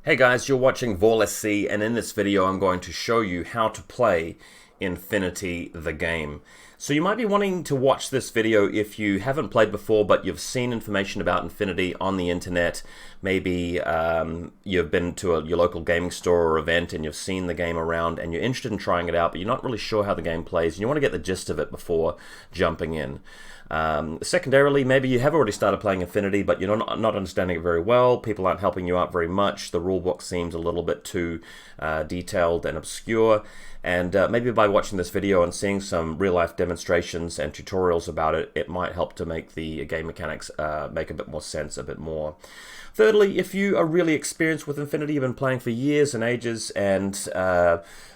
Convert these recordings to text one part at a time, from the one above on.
Hey guys, you're watching VaulSC, and in this video I'm going to show you how to play Infinity the game. So you might be wanting to watch this video if you haven't played before, but you've seen information about Infinity on the internet. Maybe you've been to your local gaming store or event and you've seen the game around and you're interested in trying it out, but you're not really sure how the game plays and you want to get the gist of it before jumping in. Secondarily, maybe you have already started playing Infinity, but you're not understanding it very well. People aren't helping you out very much. The rulebook seems a little bit too detailed and obscure. And maybe by watching this video and seeing some real-life demonstrations and tutorials about it, it might help to make the game mechanics make a bit more sense, a bit more. Thirdly, if you are really experienced with Infinity, you've been playing for years and ages, and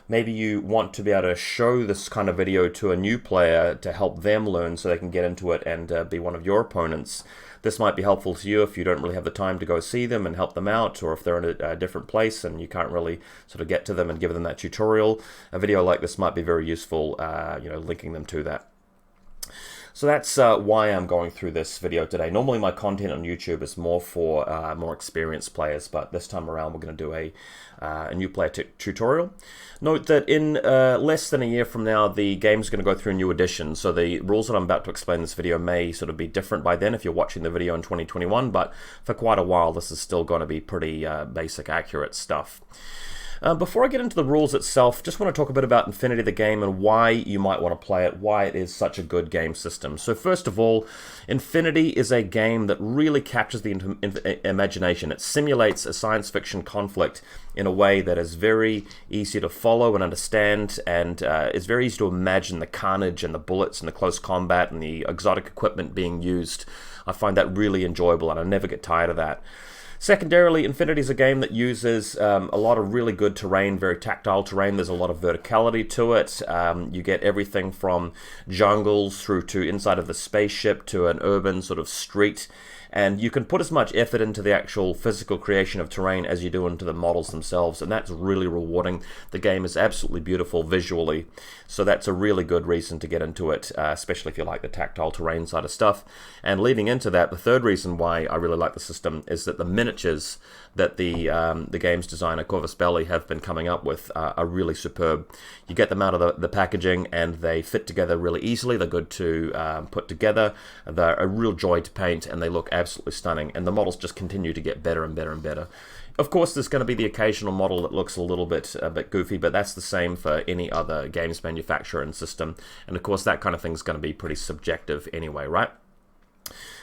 maybe you want to be able to show this kind of video to a new player to help them learn so they can get into it and be one of your opponents. This might be helpful to you if you don't really have the time to go see them and help them out, or if they're in a different place and you can't really sort of get to them and give them that tutorial. A video like this might be very useful, linking them to that. So that's why I'm going through this video today. Normally my content on YouTube is more for more experienced players, but this time around we're going to do a new player tutorial. Note that in less than a year from now, the game's going to go through a new edition, so the rules that I'm about to explain in this video may sort of be different by then if you're watching the video in 2021, but for quite a while this is still going to be pretty basic, accurate stuff. Before I get into the rules itself, just want to talk a bit about Infinity the game and why you might want to play it, why it is such a good game system. So first of all, Infinity is a game that really captures the imagination. It simulates a science fiction conflict in a way that is very easy to follow and understand, and it's very easy to imagine the carnage and the bullets and the close combat and the exotic equipment being used. I find that really enjoyable and I never get tired of that. Secondarily, Infinity is a game that uses a lot of really good terrain, very tactile terrain. There's a lot of verticality to it. You get everything from jungles through to inside of the spaceship to an urban sort of street. And you can put as much effort into the actual physical creation of terrain as you do into the models themselves, and that's really rewarding. The game is absolutely beautiful visually, so that's a really good reason to get into it, especially if you like the tactile terrain side of stuff. And leading into that, the third reason why I really like the system is that the miniatures that the game's designer, Corvus belli, have been coming up with are really superb. You get them out of the packaging and they fit together really easily. They're good to put together. They're a real joy to paint and they look absolutely stunning, and the models just continue to get better and better and better. Of course, there's going to be the occasional model that looks a bit goofy, but that's the same for any other games manufacturer and system, and of course that kind of thing is going to be pretty subjective anyway, right?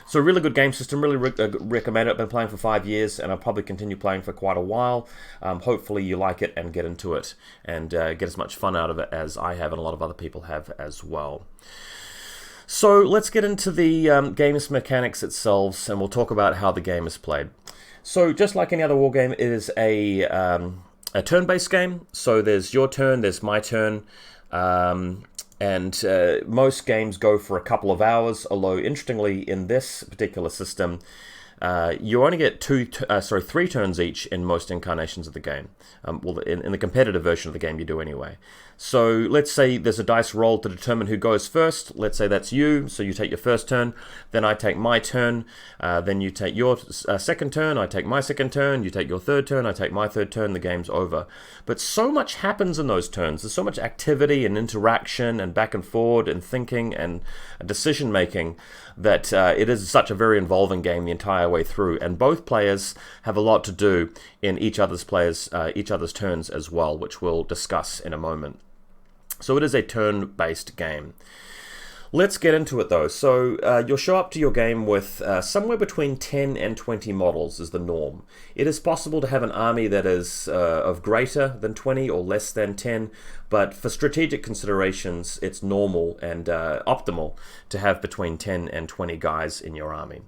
So really good game system, really recommend it. I've been playing for 5 years and I'll probably continue playing for quite a while. Hopefully you like it and get into it and get as much fun out of it as I have and a lot of other people have as well. So let's get into the game's mechanics itself, and we'll talk about how the game is played. So just like any other war game, it is a turn-based game. So there's your turn, there's my turn, and most games go for a couple of hours, although interestingly in this particular system, you only get three turns each in most incarnations of the game. Well, in the competitive version of the game you do anyway. So let's say there's a dice roll to determine who goes first. Let's say that's you, so you take your first turn, then I take my turn, then you take your second turn, I take my second turn, you take your third turn, I take my third turn, the game's over. But so much happens in those turns. There's so much activity and interaction and back and forward and thinking and decision making that it is such a very involving game the entire way through, and both players have a lot to do in each other's turns as well, which we'll discuss in a moment. So it is a turn-based game. Let's get into it though. So you'll show up to your game with somewhere between 10 and 20 models is the norm. It is possible to have an army that is of greater than 20 or less than 10, but for strategic considerations it's normal and optimal to have between 10 and 20 guys in your army.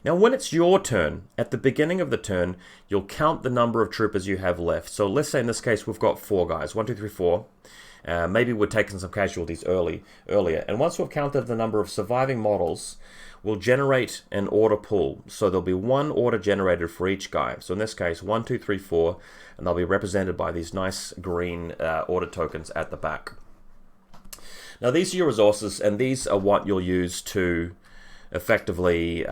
Now when it's your turn, at the beginning of the turn, you'll count the number of troopers you have left. So let's say in this case we've got 4 guys, 1, 2, 3, 4. Maybe we're taking some casualties earlier. And once we've counted the number of surviving models, we'll generate an order pool. So there'll be 1 order generated for each guy. So in this case, 1, 2, 3, 4, and they'll be represented by these nice green order tokens at the back. Now these are your resources, and these are what you'll use to effectively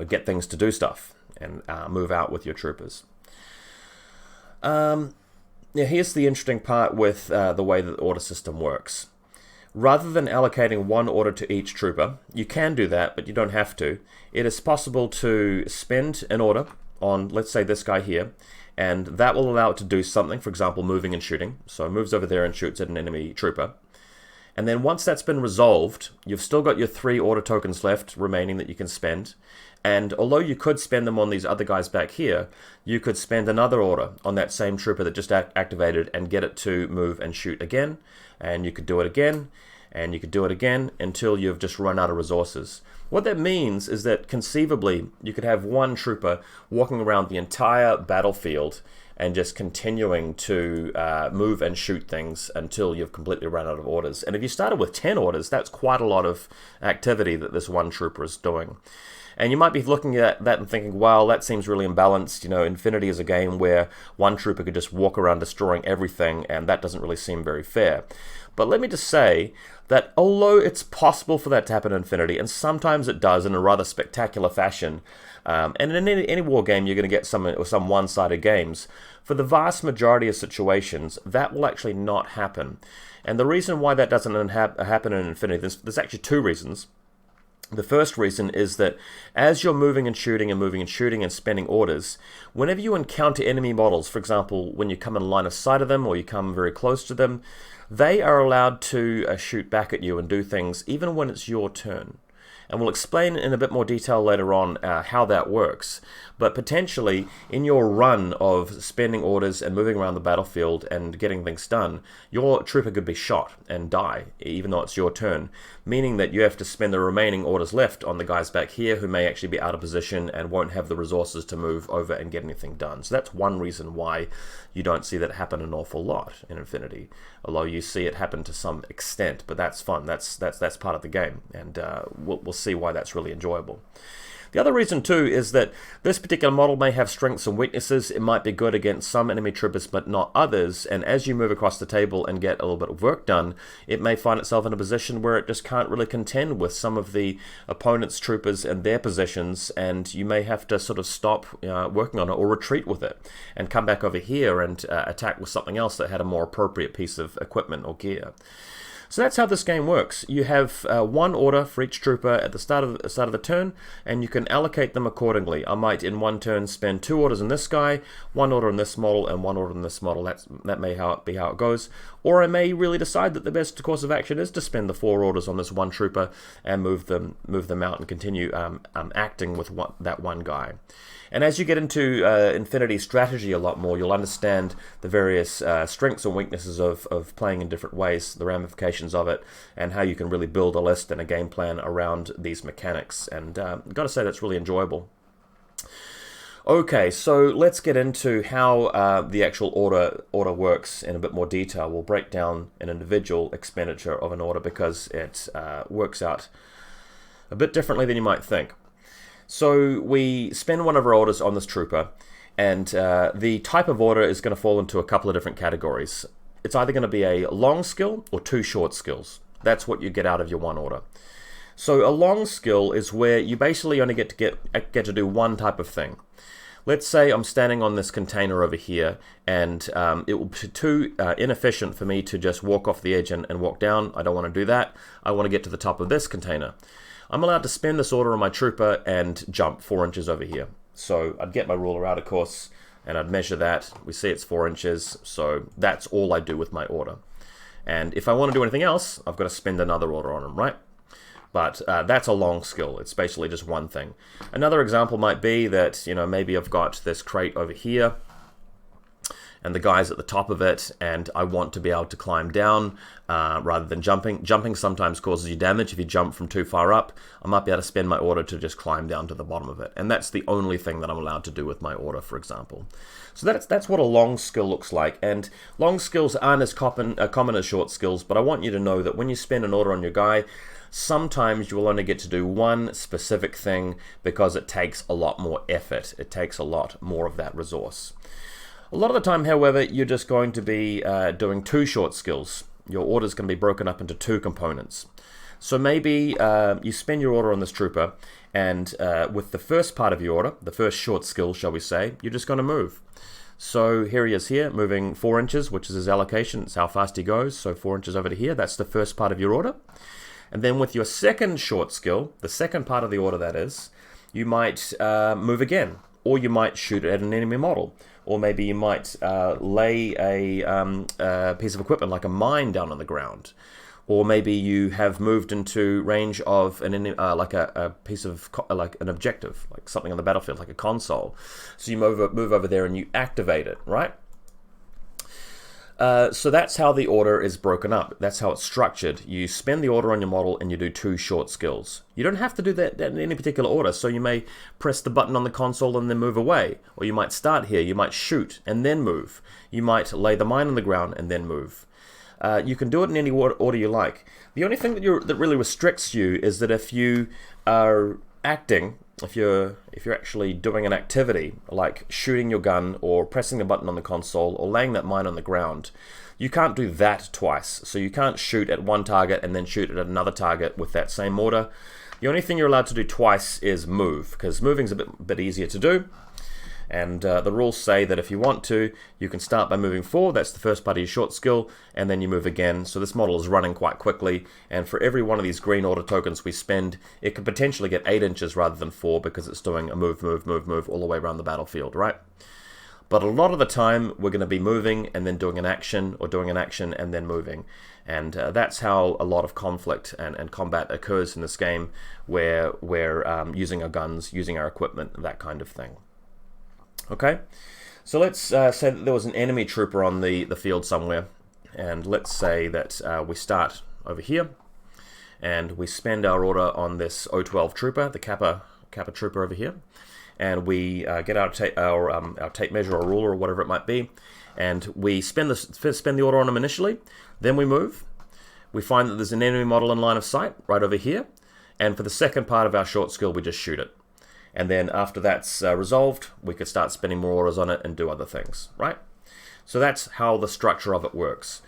get things to do stuff and move out with your troopers. Now here's the interesting part with the way that the order system works. Rather than allocating one order to each trooper, you can do that, but you don't have to. It is possible to spend an order on, let's say, this guy here, and that will allow it to do something, for example, moving and shooting. So it moves over there and shoots at an enemy trooper. And then once that's been resolved, you've still got your 3 order tokens left remaining that you can spend. And although you could spend them on these other guys back here, you could spend another order on that same trooper that just activated and get it to move and shoot again. And you could do it again, and you could do it again until you've just run out of resources. What that means is that conceivably you could have one trooper walking around the entire battlefield and just continuing to move and shoot things until you've completely run out of orders. And if you started with 10 orders, that's quite a lot of activity that this one trooper is doing. And you might be looking at that and thinking, well, that seems really imbalanced. You know, Infinity is a game where one trooper could just walk around destroying everything, and that doesn't really seem very fair. But let me just say that although it's possible for that to happen in Infinity, and sometimes it does in a rather spectacular fashion, and in any war game you're going to get some one-sided games, for the vast majority of situations that will actually not happen. And the reason why that doesn't happen in Infinity, there's actually 2 reasons. The first reason is that as you're moving and shooting and spending orders, whenever you encounter enemy models, for example, when you come in line of sight of them or you come very close to them, they are allowed to shoot back at you and do things even when it's your turn. And we'll explain in a bit more detail later on how that works. But potentially, in your run of spending orders and moving around the battlefield and getting things done, your trooper could be shot and die, even though it's your turn, meaning that you have to spend the remaining orders left on the guys back here who may actually be out of position and won't have the resources to move over and get anything done. So that's one reason why you don't see that happen an awful lot in Infinity, although you see it happen to some extent, but that's fun. That's part of the game, and we'll see why that's really enjoyable. The other reason too is that this particular model may have strengths and weaknesses. It might be good against some enemy troopers but not others, and as you move across the table and get a little bit of work done, it may find itself in a position where it just can't really contend with some of the opponent's troopers and their positions, and you may have to sort of stop working on it or retreat with it and come back over here and attack with something else that had a more appropriate piece of equipment or gear. So that's how this game works. You have one order for each trooper at the start of the turn, and you can allocate them accordingly. I might in one turn spend 2 orders on this guy, 1 order on this model, and 1 order on this model. That may be how it goes. Or I may really decide that the best course of action is to spend the 4 orders on this one trooper and move them out and continue acting with that one guy. And as you get into Infinity strategy a lot more, you'll understand the various strengths and weaknesses of playing in different ways, the ramifications of it, and how you can really build a list and a game plan around these mechanics. And I've got to say that's really enjoyable. Okay, so let's get into how the actual order works in a bit more detail. We'll break down an individual expenditure of an order because it works out a bit differently than you might think. So we spend one of our orders on this trooper, and the type of order is going to fall into a couple of different categories. It's either going to be a long skill or 2 short skills. That's what you get out of your one order. So a long skill is where you basically only get to do one type of thing. Let's say I'm standing on this container over here, and it will be too inefficient for me to just walk off the edge and walk down. I don't want to do that. I want to get to the top of this container. I'm allowed to spend this order on my trooper and jump 4 inches over here. So I'd get my ruler out, of course, and I'd measure that. We see it's 4 inches, so that's all I do with my order. And if I want to do anything else, I've got to spend another order on them, right? But that's a long skill. It's basically just one thing. Another example might be that, maybe I've got this crate over here, and the guy's at the top of it, and I want to be able to climb down rather than jumping. Jumping sometimes causes you damage if you jump from too far up. I might be able to spend my order to just climb down to the bottom of it, and that's the only thing that I'm allowed to do with my order, for example. So that's what a long skill looks like, and long skills aren't as common as short skills, but I want you to know that when you spend an order on your guy, sometimes you will only get to do one specific thing because it takes a lot more effort. It takes a lot more of that resource. A lot of the time, however, you're just going to be doing 2 short skills. Your order's going to be broken up into 2 components. So maybe you spend your order on this trooper, and with the first part of your order, the first short skill, shall we say, you're just going to move. So here he is here, moving 4 inches, which is his allocation. It's how fast he goes. So 4 inches over to here. That's the first part of your order. And then with your second short skill, the second part of the order that is, you might move again, or you might shoot at an enemy model, or maybe you might lay a piece of equipment like a mine down on the ground, or maybe you have moved into range of an like a piece of like an objective, like something on the battlefield, like a console. So you move over there and you activate it, right? So that's how the order is broken up. That's how it's structured. You spend the order on your model and you do 2 short skills. You don't have to do that in any particular order. So you may press the button on the console and then move away. Or you might start here. You might shoot and then move. You might lay the mine on the ground and then move. You can do it in any order you like. The only thing that really restricts you is that if you are acting, if you're actually doing an activity like shooting your gun or pressing the button on the console or laying that mine on the ground, you can't do that twice. So you can't shoot at one target and then shoot at another target with that same order. The only thing you're allowed to do twice is move, because moving's a bit easier to do. And the rules say that if you want to, you can start by moving forward. That's the first part of your short skill, and then you move again. So this model is running quite quickly, and for every one of these green order tokens we spend, it could potentially get 8 inches rather than 4, because it's doing a move, move, move, move all the way around the battlefield, right? But a lot of the time, we're going to be moving and then doing an action, or doing an action and then moving. And that's how a lot of conflict and combat occurs in this game, where we're using our guns, using our equipment, that kind of thing. Okay, so let's say that there was an enemy trooper on the field somewhere, and let's say that we start over here, and we spend our order on this 012 trooper, the Kappa trooper over here, and we get our tape measure or ruler or whatever it might be, and we spend the order on him initially. Then we move. We find that there's an enemy model in line of sight right over here, and for the second part of our short skill, we just shoot it. And then after that's resolved, we could start spending more orders on it and do other things, right? So that's how the structure of it works.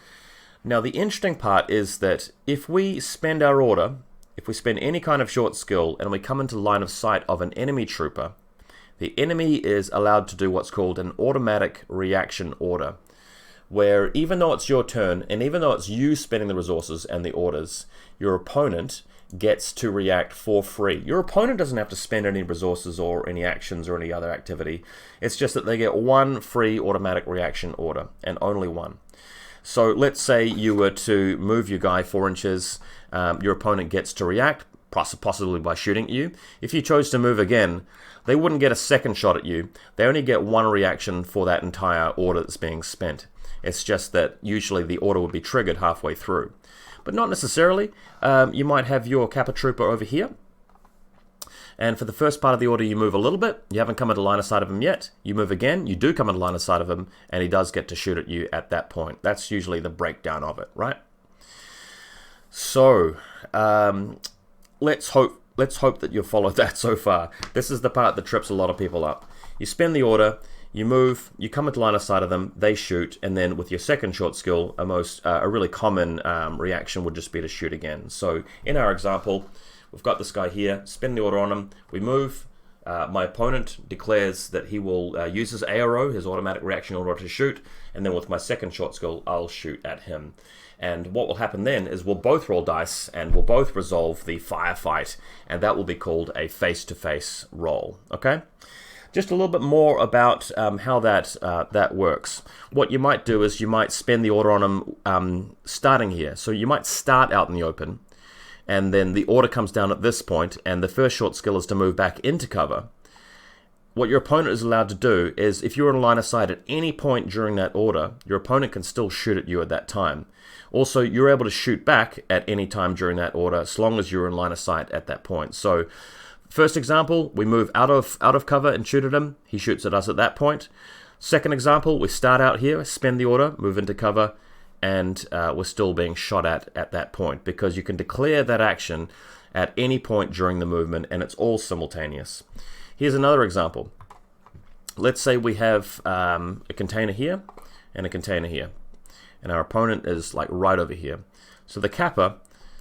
Now the interesting part is that if we spend our order, if we spend any kind of short skill and we come into line of sight of an enemy trooper, the enemy is allowed to do what's called an automatic reaction order, where even though it's your turn and even though it's you spending the resources and the orders, your opponent gets to react for free. Your opponent doesn't have to spend any resources or any actions or any other activity. It's just that they get one free automatic reaction order, and only one. So let's say you were to move your guy 4 inches, your opponent gets to react, possibly by shooting at you. If you chose to move again, they wouldn't get a second shot at you. They only get one reaction for that entire order that's being spent. It's just that usually the order would be triggered halfway through. But not necessarily. You might have your Kappa trooper over here, and for the first part of the order you move a little bit. You haven't come into line of sight of him yet. You move again, you do come into line of sight of him, and he does get to shoot at you at that point. That's usually the breakdown of it, right? So let's hope that you've followed that so far. This is the part that trips a lot of people up. You spend the order, you move, you come into line of sight of them, they shoot, and then with your second short skill, a really common reaction would just be to shoot again. So in our example, we've got this guy here, spend the order on him, we move, my opponent declares that he will use his ARO, his automatic reaction order, to shoot, and then with my second short skill, I'll shoot at him. And what will happen then is we'll both roll dice, and we'll both resolve the firefight, and that will be called a face-to-face roll, okay? Just a little bit more about how that works. What you might do is you might spend the order on him starting here. So you might start out in the open, and then the order comes down at this point, and the first short skill is to move back into cover. What your opponent is allowed to do is, if you're in line of sight at any point during that order, your opponent can still shoot at you at that time. Also, you're able to shoot back at any time during that order, as long as you're in line of sight at that point. So first example, we move out of cover and shoot at him. He shoots at us at that point. Second example, we start out here, spend the order, move into cover, and we're still being shot at that point, because you can declare that action at any point during the movement, and it's all simultaneous. Here's another example. Let's say we have a container here and a container here, and our opponent is like right over here. So the Kappa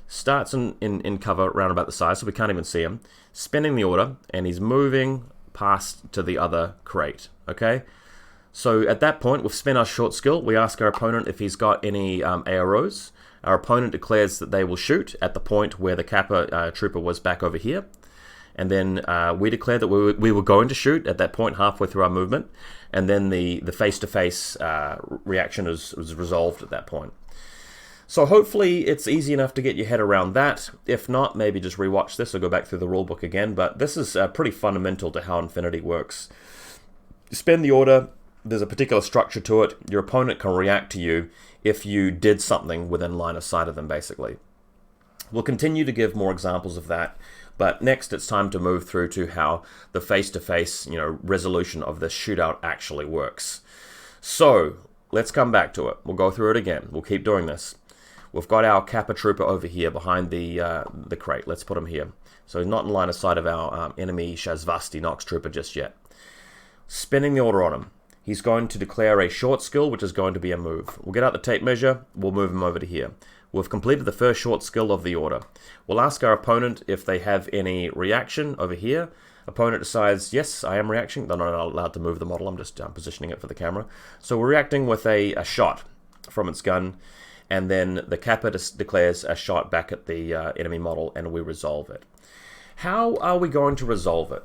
starts in cover around about the side, so we can't even see him, spending the order, and he's moving past to the other crate, okay? So at that point, we've spent our short skill. We ask our opponent if he's got any AROs. Our opponent declares that they will shoot at the point where the Kappa trooper was back over here. And then we declare that we were going to shoot at that point halfway through our movement. And then the face-to-face reaction was resolved at that point. So hopefully it's easy enough to get your head around that. If not, maybe just rewatch this or go back through the rulebook again. But this is pretty fundamental to how Infinity works. You spend the order, there's a particular structure to it. Your opponent can react to you if you did something within line of sight of them, basically. We'll continue to give more examples of that. But next, it's time to move through to how the face-to-face, resolution of this shootout actually works. So let's come back to it. We'll go through it again. We'll keep doing this. We've got our Kappa trooper over here behind the crate. Let's put him here. So he's not in line of sight of our enemy Shazvasti Nox trooper just yet. Spinning the order on him. He's going to declare a short skill, which is going to be a move. We'll get out the tape measure. We'll move him over to here. We've completed the first short skill of the order. We'll ask our opponent if they have any reaction over here. Opponent decides, yes, I am reacting. They're not allowed to move the model. I'm just positioning it for the camera. So we're reacting with a shot from its gun. And then the Kappa declares a shot back at the enemy model, and we resolve it. How are we going to resolve it?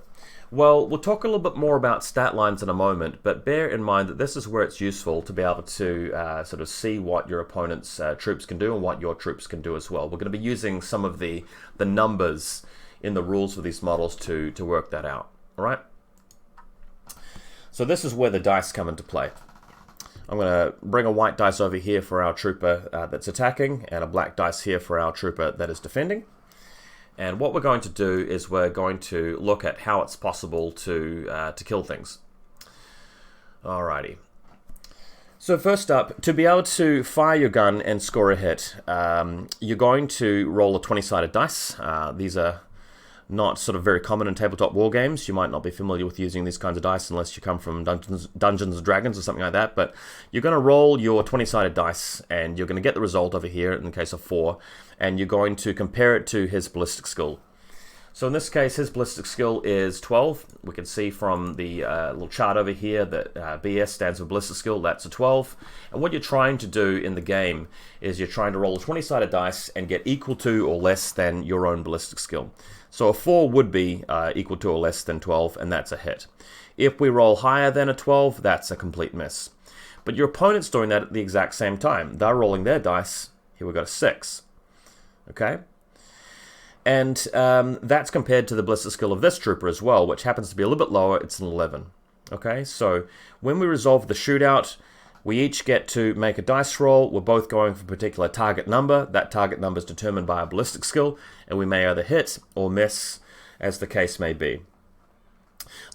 Well, we'll talk a little bit more about stat lines in a moment, but bear in mind that this is where it's useful to be able to sort of see what your opponent's troops can do and what your troops can do as well. We're going to be using some of the numbers in the rules for these models to work that out. All right? So this is where the dice come into play. I'm going to bring a white dice over here for our trooper that's attacking, and a black dice here for our trooper that is defending. And what we're going to do is we're going to look at how it's possible to kill things. Alrighty. So first up, to be able to fire your gun and score a hit, you're going to roll a 20-sided dice. These are not sort of very common in tabletop war games. You might not be familiar with using these kinds of dice unless you come from Dungeons and Dragons or something like that. But you're going to roll your 20-sided dice, and you're going to get the result over here in the case of 4, and you're going to compare it to his ballistic skill. So in this case, his ballistic skill is 12. We can see from the little chart over here that BS stands for ballistic skill. That's a 12. And what you're trying to do in the game is you're trying to roll a 20-sided dice and get equal to or less than your own ballistic skill. So a 4 would be equal to or less than 12, and that's a hit. If we roll higher than a 12, that's a complete miss. But your opponent's doing that at the exact same time. They're rolling their dice. Here we've got a 6. Okay? And that's compared to the ballistic skill of this trooper as well, which happens to be a little bit lower. It's an 11. Okay, so when we resolve the shootout, we each get to make a dice roll. We're both going for a particular target number. That target number is determined by a ballistic skill, and we may either hit or miss, as the case may be.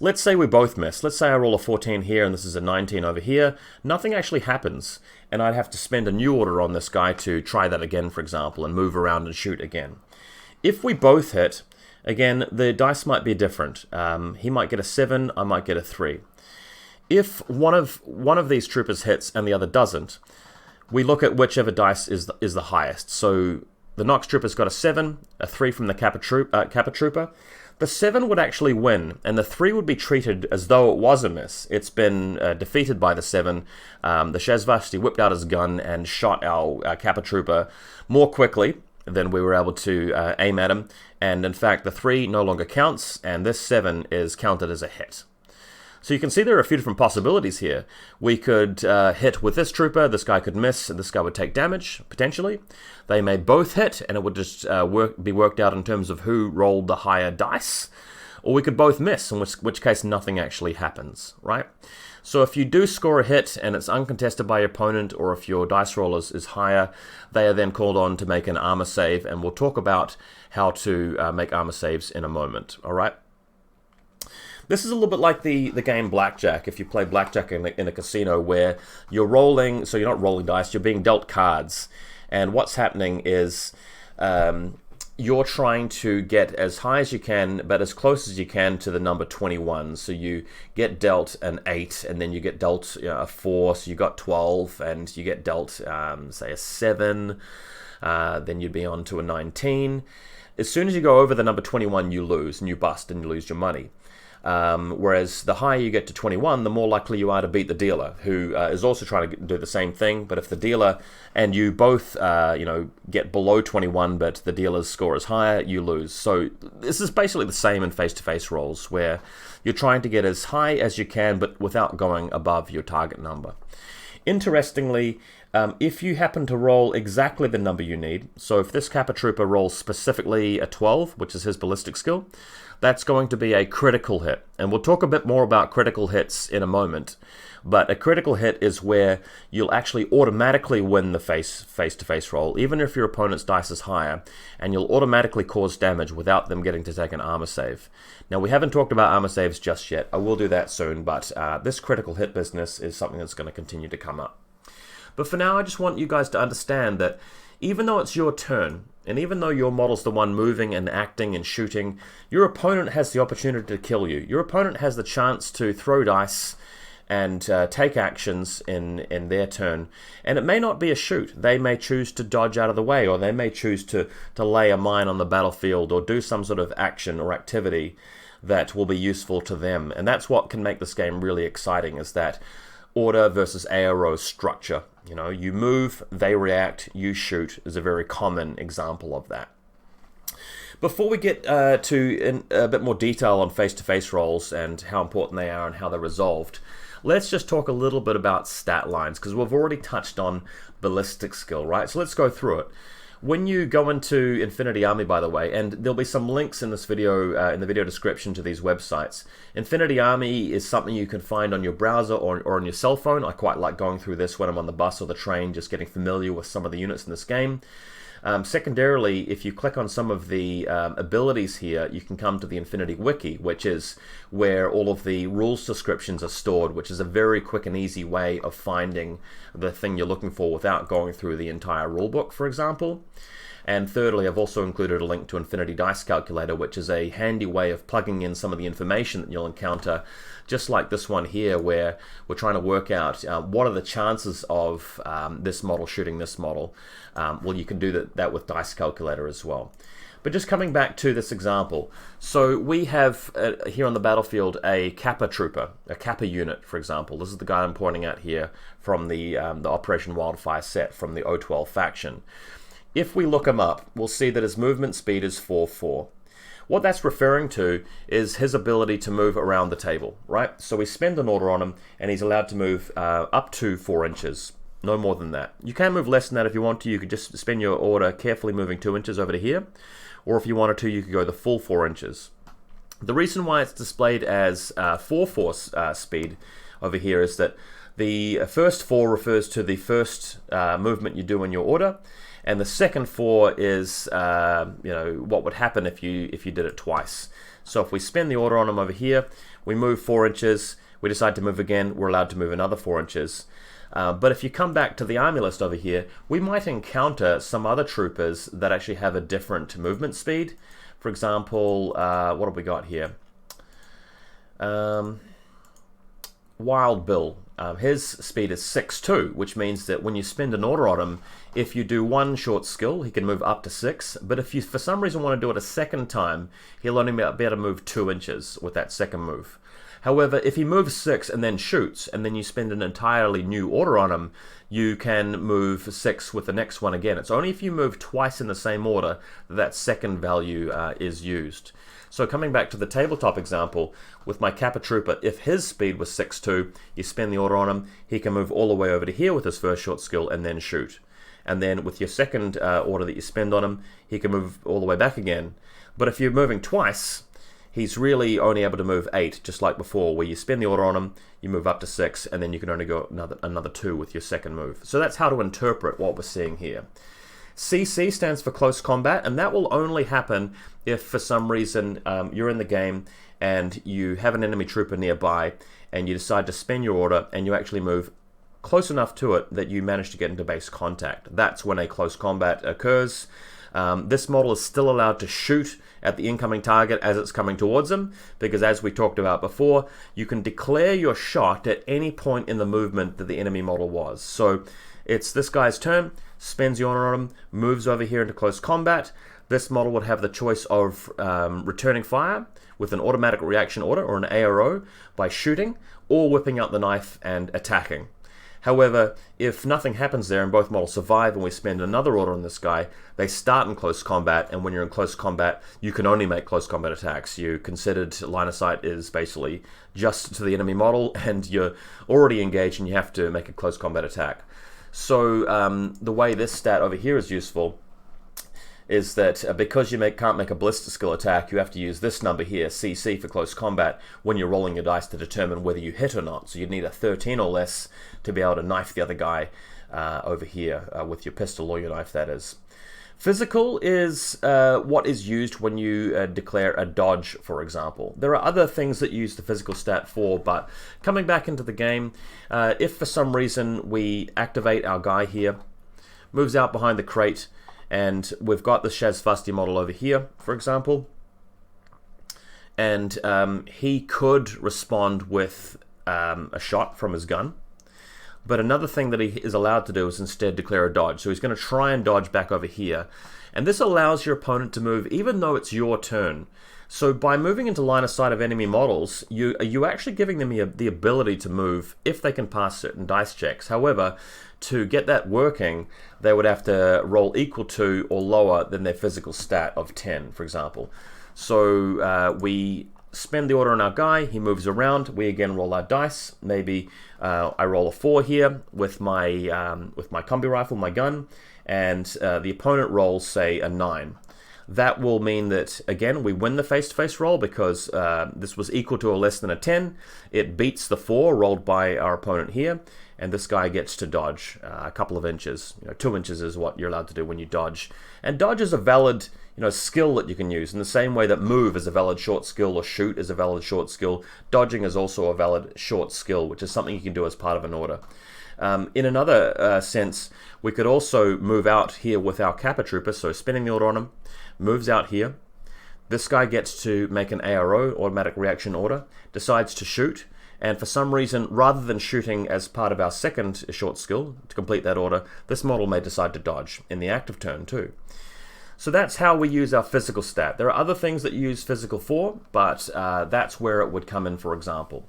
Let's say we both miss. Let's say I roll a 14 here, and this is a 19 over here. Nothing actually happens, and I'd have to spend a new order on this guy to try that again, for example, and move around and shoot again. If we both hit, again, the dice might be different. He might get a 7, I might get a 3. If one of these troopers hits and the other doesn't, we look at whichever dice is the highest. So the Nox trooper's got a 7, a 3 from the Kappa trooper. The 7 would actually win, and the 3 would be treated as though it was a miss. It's been defeated by the 7. The Shazvasti whipped out his gun and shot our Kappa trooper more quickly than we were able to aim at him. And in fact, the 3 no longer counts, and this 7 is counted as a hit. So you can see there are a few different possibilities here. We could hit with this trooper, this guy could miss, and this guy would take damage, potentially. They may both hit, and it would just be worked out in terms of who rolled the higher dice. Or we could both miss, in which case nothing actually happens, right? So if you do score a hit and it's uncontested by your opponent, or if your dice roll is higher, they are then called on to make an armor save, and we'll talk about how to make armor saves in a moment, all right? This is a little bit like the game Blackjack, if you play Blackjack in a casino, where you're rolling, so you're not rolling dice, you're being dealt cards. And what's happening is you're trying to get as high as you can, but as close as you can to the number 21. So you get dealt an 8, and then you get dealt a 4, so you got 12, and you get dealt, say, a 7, then you'd be on to a 19. As soon as you go over the number 21, you lose, and you bust, and you lose your money. Whereas the higher you get to 21, the more likely you are to beat the dealer, who is also trying to do the same thing. But if the dealer and you both, get below 21, but the dealer's score is higher, you lose. So this is basically the same in face-to-face rolls, where you're trying to get as high as you can, but without going above your target number. Interestingly, if you happen to roll exactly the number you need, so if this Kappa Trooper rolls specifically a 12, which is his ballistic skill, that's going to be a critical hit. And we'll talk a bit more about critical hits in a moment. But a critical hit is where you'll actually automatically win the face-to-face roll, even if your opponent's dice is higher, and you'll automatically cause damage without them getting to take an armor save. Now, we haven't talked about armor saves just yet. I will do that soon, but this critical hit business is something that's going to continue to come up. But for now, I just want you guys to understand that even though it's your turn, and even though your model's the one moving and acting and shooting, your opponent has the opportunity to kill you. Your opponent has the chance to throw dice and take actions in their turn. And it may not be a shoot. They may choose to dodge out of the way, or they may choose to lay a mine on the battlefield, or do some sort of action or activity that will be useful to them. And that's what can make this game really exciting, is that order versus ARO structure. You know, you move, they react, you shoot is a very common example of that. Before we get to a bit more detail on face-to-face rolls and how important they are and how they're resolved, let's just talk a little bit about stat lines, because we've already touched on ballistic skill, right? So let's go through it. When you go into Infinity Army, by the way, and there'll be some links in this video, in the video description to these websites. Infinity Army is something you can find on your browser or on your cell phone. I quite like going through this when I'm on the bus or the train, just getting familiar with some of the units in this game. Secondarily, if you click on some of the abilities here, you can come to the Infinity Wiki, which is where all of the rules descriptions are stored, which is a very quick and easy way of finding the thing you're looking for without going through the entire rulebook, for example. And thirdly, I've also included a link to Infinity Dice Calculator, which is a handy way of plugging in some of the information that you'll encounter, just like this one here, where we're trying to work out what are the chances of this model shooting this model. Well, you can do that with Dice Calculator as well. But just coming back to this example, so we have here on the battlefield a Kappa Trooper, a Kappa unit, for example. This is the guy I'm pointing at here from the Operation Wildfire set from the O12 faction. If we look him up, we'll see that his movement speed is 4-4. What that's referring to is his ability to move around the table, right? So we spend an order on him, and he's allowed to move up to 4 inches, no more than that. You can move less than that if you want to. You could just spend your order carefully moving 2 inches over to here, or if you wanted to, you could go the full 4 inches. The reason why it's displayed as 4-4 speed over here is that the first 4 refers to the first movement you do in your order, and the second 4 is what would happen if you did it twice. So if we spin the order on them over here, we move 4 inches, we decide to move again, we're allowed to move another 4 inches. But if you come back to the army list over here, we might encounter some other troopers that actually have a different movement speed. For example, what have we got here? Wild Bill. His speed is 6-2, which means that when you spend an order on him, if you do one short skill, he can move up to 6. But if you, for some reason, want to do it a second time, he'll only be able to move 2 inches with that second move. However, if he moves 6 and then shoots, and then you spend an entirely new order on him, you can move 6 with the next one again. It's only if you move twice in the same order that second value is used. So coming back to the tabletop example, with my Kappa Trooper, if his speed was 6-2, you spend the order on him, he can move all the way over to here with his first short skill and then shoot. And then with your second order that you spend on him, he can move all the way back again. But if you're moving twice, he's really only able to move 8, just like before, where you spend the order on him, you move up to 6, and then you can only go another 2 with your second move. So that's how to interpret what we're seeing here. CC stands for close combat, and that will only happen if for some reason you're in the game and you have an enemy trooper nearby and you decide to spend your order and you actually move close enough to it that you manage to get into base contact. That's when a close combat occurs. This model is still allowed to shoot at the incoming target as it's coming towards them, because as we talked about before, you can declare your shot at any point in the movement that the enemy model was. So it's this guy's turn, spends the order on him, moves over here into close combat. This model would have the choice of returning fire with an automatic reaction order or an ARO by shooting, or whipping out the knife and attacking. However, if nothing happens there and both models survive and we spend another order on this guy, they start in close combat, and when you're in close combat, you can only make close combat attacks. You considered line of sight is basically just to the enemy model, and you're already engaged and you have to make a close combat attack. So the way this stat over here is useful is that because you can't make a ballistic skill attack, you have to use this number here, CC, for close combat, when you're rolling your dice to determine whether you hit or not. So you'd need a 13 or less to be able to knife the other guy over here with your pistol or your knife, that is. Physical is what is used when you declare a dodge, for example. There are other things that use the physical stat for, but coming back into the game, if for some reason we activate our guy here, moves out behind the crate, and we've got the Shazfusty model over here, for example, and he could respond with a shot from his gun. But another thing that he is allowed to do is instead declare a dodge. So he's going to try and dodge back over here. And this allows your opponent to move even though it's your turn. So by moving into line of sight of enemy models, you're actually giving them the ability to move if they can pass certain dice checks. However, to get that working, they would have to roll equal to or lower than their physical stat of 10, for example. So we spend the order on our guy, he moves around, we again roll our dice. Maybe I roll a 4 here with my combi rifle, my gun, and the opponent rolls, say, a 9. That will mean that, again, we win the face-to-face roll because this was equal to or less than a 10. It beats the 4 rolled by our opponent here, and this guy gets to dodge a couple of inches. 2 inches is what you're allowed to do when you dodge. And dodge is a valid skill that you can use. In the same way that move is a valid short skill or shoot is a valid short skill, dodging is also a valid short skill, which is something you can do as part of an order. In another sense, we could also move out here with our Kappa Trooper, so spinning the order on him, moves out here. This guy gets to make an ARO, automatic reaction order, decides to shoot, and for some reason, rather than shooting as part of our second short skill to complete that order, this model may decide to dodge in the active turn too. So that's how we use our physical stat. There are other things that you use physical for, but that's where it would come in, for example.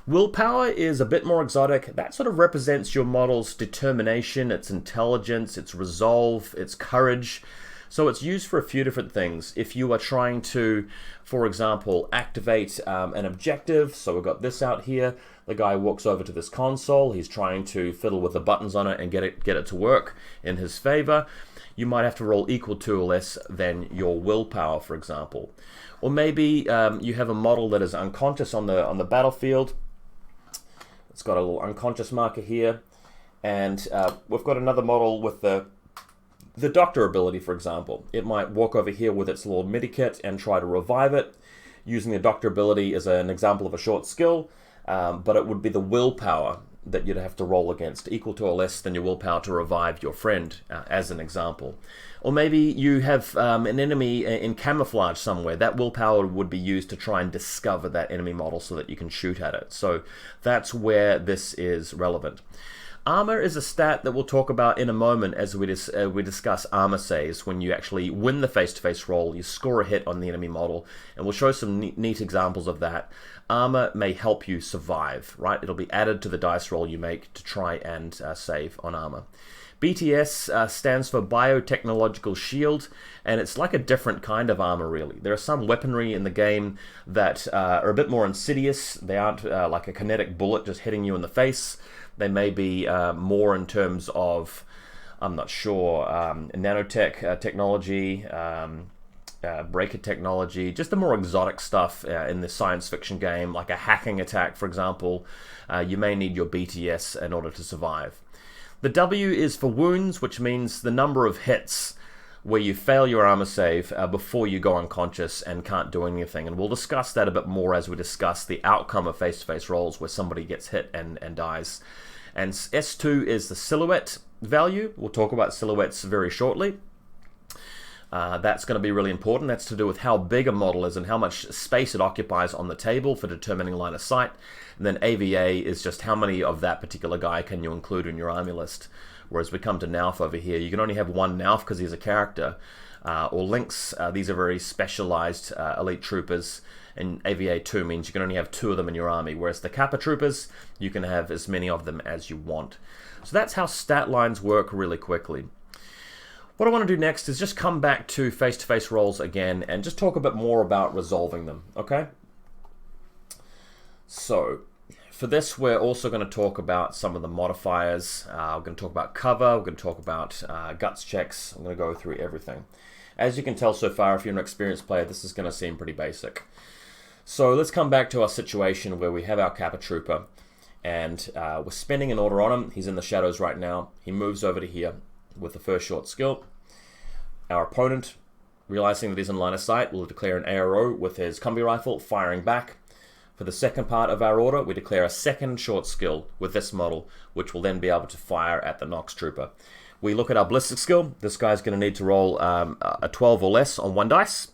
Willpower is a bit more exotic. That sort of represents your model's determination, its intelligence, its resolve, its courage. So it's used for a few different things. If you are trying to, for example, activate an objective, so we've got this out here, the guy walks over to this console, he's trying to fiddle with the buttons on it and get it to work in his favor. You might have to roll equal to or less than your willpower, for example. Or maybe you have a model that is unconscious on the battlefield. It's got a little unconscious marker here, and we've got another model with the doctor ability, for example. It might walk over here with its little medikit and try to revive it. Using the doctor ability as an example of a short skill, but it would be the willpower that you'd have to roll against, equal to or less than your willpower to revive your friend, as an example. Or maybe you have an enemy in camouflage somewhere. That willpower would be used to try and discover that enemy model so that you can shoot at it. So that's where this is relevant. Armor is a stat that we'll talk about in a moment as we discuss armor saves. When you actually win the face-to-face roll, you score a hit on the enemy model, and we'll show some neat examples of that. Armor may help you survive, right? It'll be added to the dice roll you make to try and save on armor. BTS stands for Biotechnological Shield, and it's like a different kind of armor, really. There are some weaponry in the game that are a bit more insidious. They aren't like a kinetic bullet just hitting you in the face. They may be more in terms of, I'm not sure, nanotech technology, breaker technology, just the more exotic stuff in the science fiction game, like a hacking attack, for example. You may need your BTS in order to survive. The W is for wounds, which means the number of hits where you fail your armor save before you go unconscious and can't do anything. And we'll discuss that a bit more as we discuss the outcome of face-to-face rolls where somebody gets hit and dies. And S2 is the silhouette value. We'll talk about silhouettes very shortly. That's going to be really important. That's to do with how big a model is and how much space it occupies on the table for determining line of sight. And then AVA is just how many of that particular guy can you include in your army list. Whereas we come to Nauf over here, you can only have one Nauf because he's a character. Or Lynx, these are very specialized elite troopers, and AVA 2 means you can only have 2 of them in your army, whereas the Kappa troopers, you can have as many of them as you want. So that's how stat lines work really quickly. What I want to do next is just come back to face-to-face rolls again and just talk a bit more about resolving them, okay? So, for this, we're also going to talk about some of the modifiers. We're going to talk about cover, we're going to talk about guts checks. I'm going to go through everything. As you can tell so far, if you're an experienced player, this is going to seem pretty basic. So let's come back to our situation where we have our Kappa Trooper, and we're spending an order on him. He's in the shadows right now. He moves over to here with the first short skill. Our opponent, realizing that he's in line of sight, will declare an ARO with his combi rifle, firing back. For the second part of our order, we declare a second short skill with this model, which will then be able to fire at the Nox Trooper. We look at our ballistic skill. This guy's going to need to roll a 12 or less on 1 dice.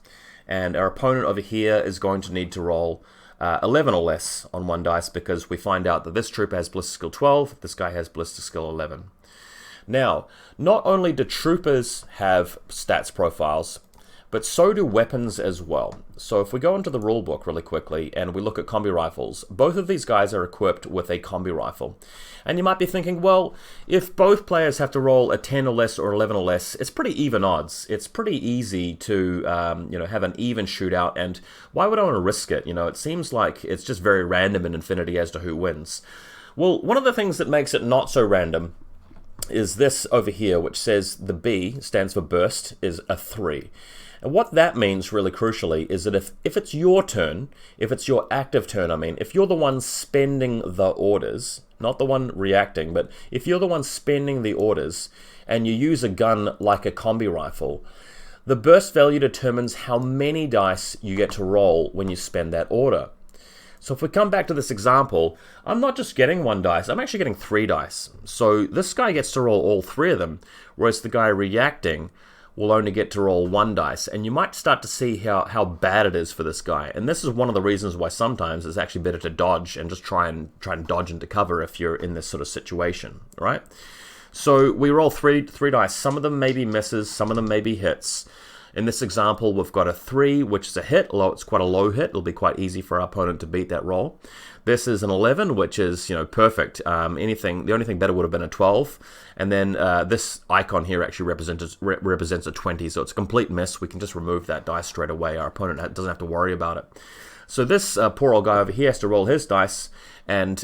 And our opponent over here is going to need to roll 11 or less on 1 dice, because we find out that this trooper has ballistic skill 12, this guy has ballistic skill 11. Now, not only do troopers have stats profiles, but so do weapons as well. So if we go into the rulebook really quickly and we look at combi rifles, both of these guys are equipped with a combi rifle. And you might be thinking, well, if both players have to roll a 10 or less or 11 or less, it's pretty even odds. It's pretty easy to have an even shootout, and why would I want to risk it? It seems like it's just very random in Infinity as to who wins. Well, one of the things that makes it not so random is this over here, which says the B stands for burst, is a 3. And what that means, really crucially, is that if it's your turn, if it's your active turn, if you're the one spending the orders, not the one reacting, but if you're the one spending the orders, and you use a gun like a combi rifle, the burst value determines how many dice you get to roll when you spend that order. So if we come back to this example, I'm not just getting 1 dice, I'm actually getting 3 dice. So this guy gets to roll all 3 of them, whereas the guy reacting will only get to roll 1 dice. And you might start to see how bad it is for this guy. And this is one of the reasons why sometimes it's actually better to dodge and just try and dodge into cover if you're in this sort of situation, right? So we roll 3 dice. Some of them may be misses, some of them may be hits. In this example, we've got a 3, which is a hit, although it's quite a low hit. It'll be quite easy for our opponent to beat that roll. This is an 11, which is, perfect. The only thing better would have been a 12. And then this icon here actually represents a 20, so it's a complete miss. We can just remove that dice straight away. Our opponent doesn't have to worry about it. So this poor old guy over here has to roll his dice and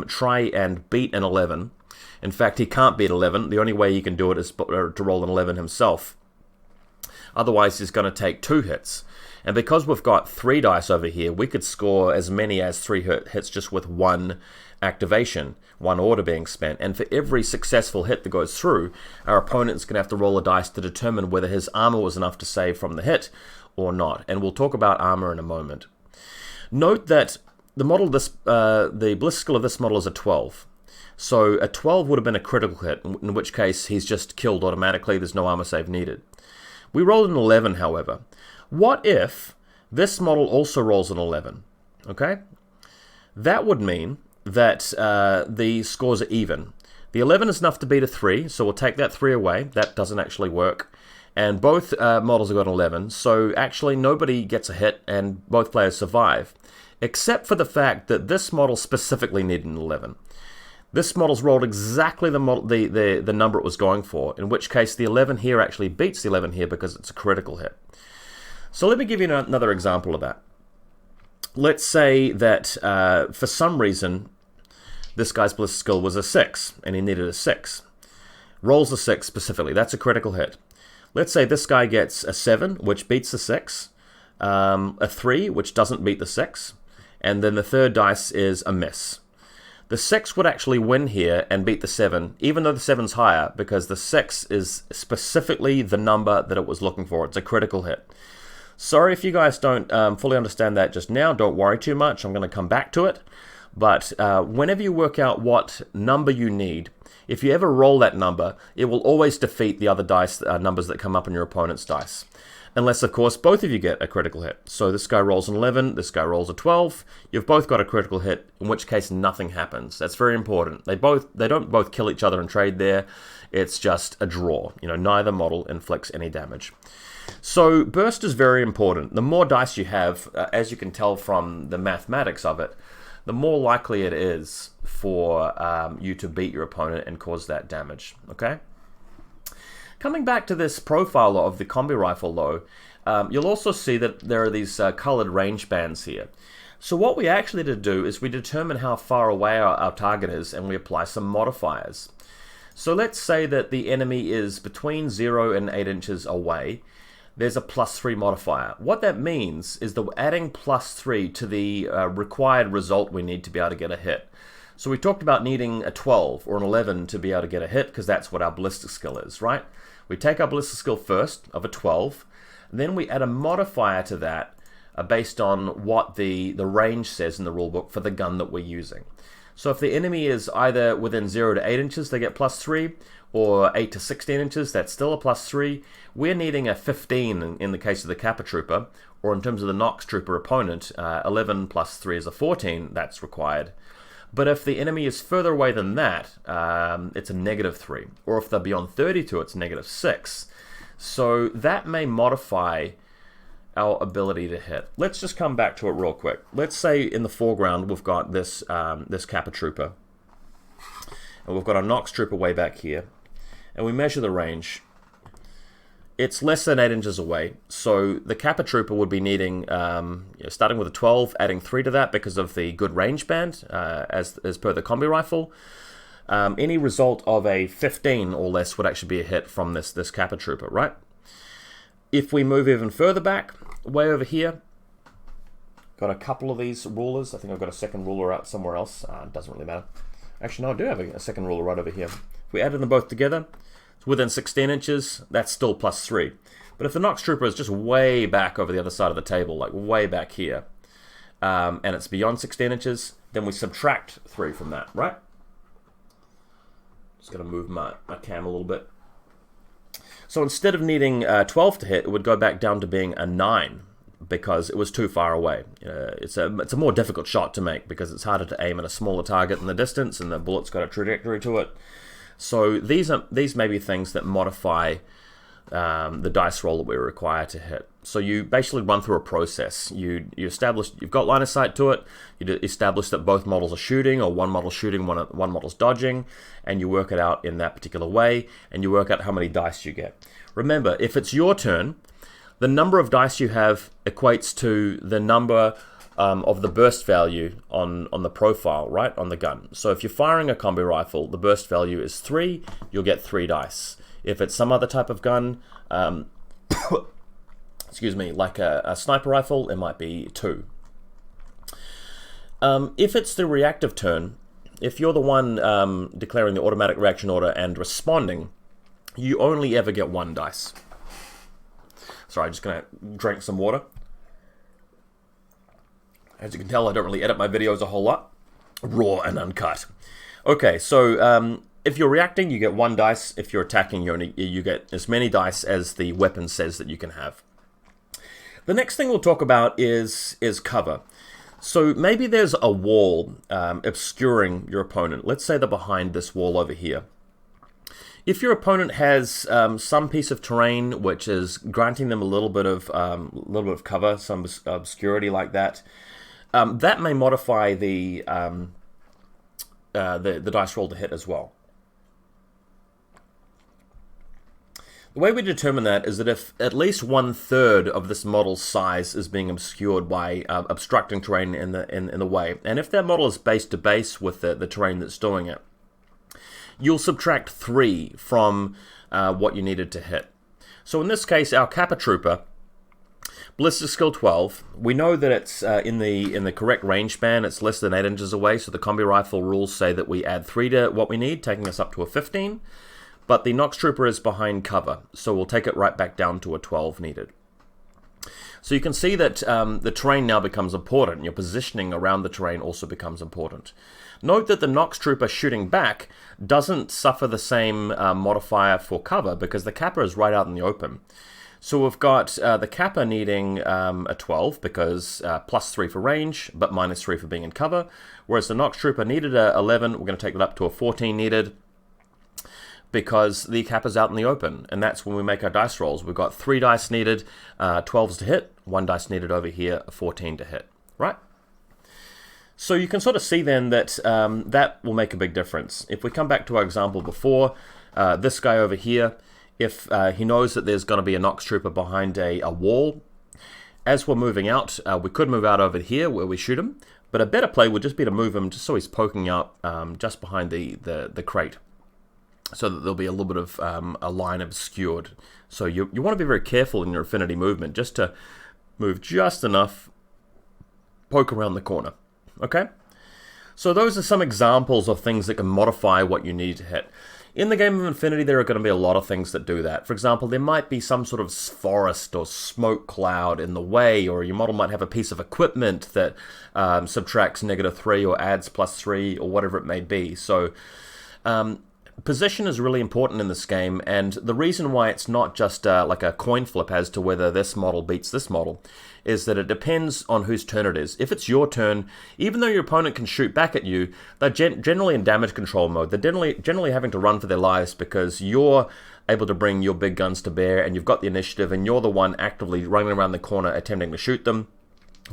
try and beat an 11. In fact, he can't beat 11. The only way he can do it is to roll an 11 himself. Otherwise, he's going to take 2 hits. And because we've got 3 dice over here, we could score as many as 3 hits just with 1 activation, 1 order being spent. And for every successful hit that goes through, our opponent's going to have to roll a dice to determine whether his armor was enough to save from the hit or not. And we'll talk about armor in a moment. Note that the ballistic skill of this model is a 12. So a 12 would have been a critical hit, in which case he's just killed automatically. There's no armor save needed. We rolled an 11, however. What if this model also rolls an 11? Okay? That would mean that the scores are even. The 11 is enough to beat a 3, so we'll take that 3 away. That doesn't actually work. And both models have got an 11, so actually nobody gets a hit and both players survive. Except for the fact that this model specifically needed an 11. This model's rolled exactly the number it was going for, in which case the 11 here actually beats the 11 here because it's a critical hit. So let me give you another example of that. Let's say that for some reason this guy's ballistic skill was a 6 and he needed a 6. Rolls a 6 specifically, that's a critical hit. Let's say this guy gets a 7, which beats the 6, a 3, which doesn't beat the 6, and then the third dice is a miss. The 6 would actually win here and beat the 7, even though the 7's higher, because the 6 is specifically the number that it was looking for. It's a critical hit. Sorry if you guys don't fully understand that just now. Don't worry too much. I'm going to come back to it. But whenever you work out what number you need, if you ever roll that number, it will always defeat the other dice numbers that come up on your opponent's dice. Unless, of course, both of you get a critical hit. So this guy rolls an 11, this guy rolls a 12. You've both got a critical hit, in which case nothing happens. That's very important. They don't both kill each other and trade there. It's just a draw. You know, neither model inflicts any damage. So burst is very important. The more dice you have, as you can tell from the mathematics of it, the more likely it is for you to beat your opponent and cause that damage. Okay? Coming back to this profile of the combi rifle though, you'll also see that there are these colored range bands here. So what we actually need to do is we determine how far away our target is, and we apply some modifiers. So let's say that the enemy is between 0 and 8 inches away. There's a +3 modifier. What that means is that we're adding +3 to the required result we need to be able to get a hit. So we talked about needing a 12 or an 11 to be able to get a hit, because that's what our ballistic skill is, right? We take our ballistic skill first of a 12, then we add a modifier to that based on what the range says in the rulebook for the gun that we're using. So if the enemy is either within 0 to 8 inches, they get +3, or 8 to 16 inches, that's still a +3. We're needing a 15 in the case of the Kappa Trooper, or in terms of the Nox Trooper opponent, 11 +3 is a 14, that's required. But if the enemy is further away than that, it's a -3. Or if they're beyond 32, it's -6. So that may modify our ability to hit. Let's just come back to it real quick. Let's say in the foreground we've got this this Kappa Trooper, and we've got a Nox Trooper way back here, and we measure the range. It's less than 8 inches away, so the Kappa Trooper would be needing, starting with a 12, adding 3 to that because of the good range band, as per the combi rifle. Any result of a 15 or less would actually be a hit from this Kappa Trooper, right? If we move even further back, way over here, got a couple of these rulers. I think I've got a second ruler out somewhere else. It doesn't really matter. Actually, no, I do have a second ruler right over here. If we added them both together, it's within 16 inches, that's still +3. But if the Nox Trooper is just way back over the other side of the table, like way back here, and it's beyond 16 inches, then we subtract 3 from that, right? Just going to move my cam a little bit. So instead of needing 12 to hit, it would go back down to being a 9 because it was too far away. It's a more difficult shot to make because it's harder to aim at a smaller target in the distance, and the bullet's got a trajectory to it. So these may be things that modify the dice roll that we require to hit. So you basically run through a process. You establish you've got line of sight to it. You establish that both models are shooting, or one model's shooting, one model's dodging, and you work it out in that particular way, and you work out how many dice you get. Remember, if it's your turn, the number of dice you have equates to the number of the burst value on the profile, right, on the gun. So if you're firing a combi rifle, the burst value is 3, you'll get 3 dice. If it's some other type of gun, excuse me, like a sniper rifle, it might be 2. If it's the reactive turn, if you're the one declaring the automatic reaction order and responding, you only ever get 1 dice. Sorry, I'm just going to drink some water. As you can tell, I don't really edit my videos a whole lot. Raw and uncut. Okay, so if you're reacting, you get 1 dice. If you're attacking, you get as many dice as the weapon says that you can have. The next thing we'll talk about is cover. So maybe there's a wall obscuring your opponent. Let's say they're behind this wall over here. If your opponent has some piece of terrain which is granting them a little bit of cover, some obscurity like that, that may modify the dice roll to hit as well. The way we determine that is that if at least 1/3 of this model's size is being obscured by obstructing terrain in the way, and if that model is base to base with the terrain that's doing it, you'll subtract 3 from what you needed to hit. So in this case, our Kappa Trooper, ballistic skill 12. We know that it's in the correct range band. It's less than 8 inches away. So the combi rifle rules say that we add 3 to what we need, taking us up to a 15. But the Nox Trooper is behind cover, so we'll take it right back down to a 12 needed. So you can see that the terrain now becomes important. Your positioning around the terrain also becomes important. Note that the Nox Trooper shooting back doesn't suffer the same modifier for cover because the Kappa is right out in the open. So we've got the Kappa needing a 12 because +3 for range, but -3 for being in cover. Whereas the Nox Trooper needed a 11, we're going to take that up to a 14 needed because the Kappa's out in the open. And that's when we make our dice rolls. We've got 3 dice needed, 12s to hit, 1 dice needed over here, a 14 to hit, right? So you can sort of see then that that will make a big difference. If we come back to our example before, this guy over here, if he knows that there's going to be a Nox Trooper behind a wall, as we're moving out, we could move out over here where we shoot him, but a better play would just be to move him just so he's poking out just behind the crate, so that there'll be a little bit of a line obscured. So you want to be very careful in your affinity movement, just to move just enough, poke around the corner. Okay? So those are some examples of things that can modify what you need to hit. In the game of Infinity, there are going to be a lot of things that do that. For example, there might be some sort of forest or smoke cloud in the way, or your model might have a piece of equipment that subtracts -3 or adds +3 or whatever it may be. So position is really important in this game, and the reason why it's not just like a coin flip as to whether this model beats this model is that it depends on whose turn it is. If it's your turn, even though your opponent can shoot back at you, they're generally in damage control mode. They're generally having to run for their lives because you're able to bring your big guns to bear and you've got the initiative and you're the one actively running around the corner attempting to shoot them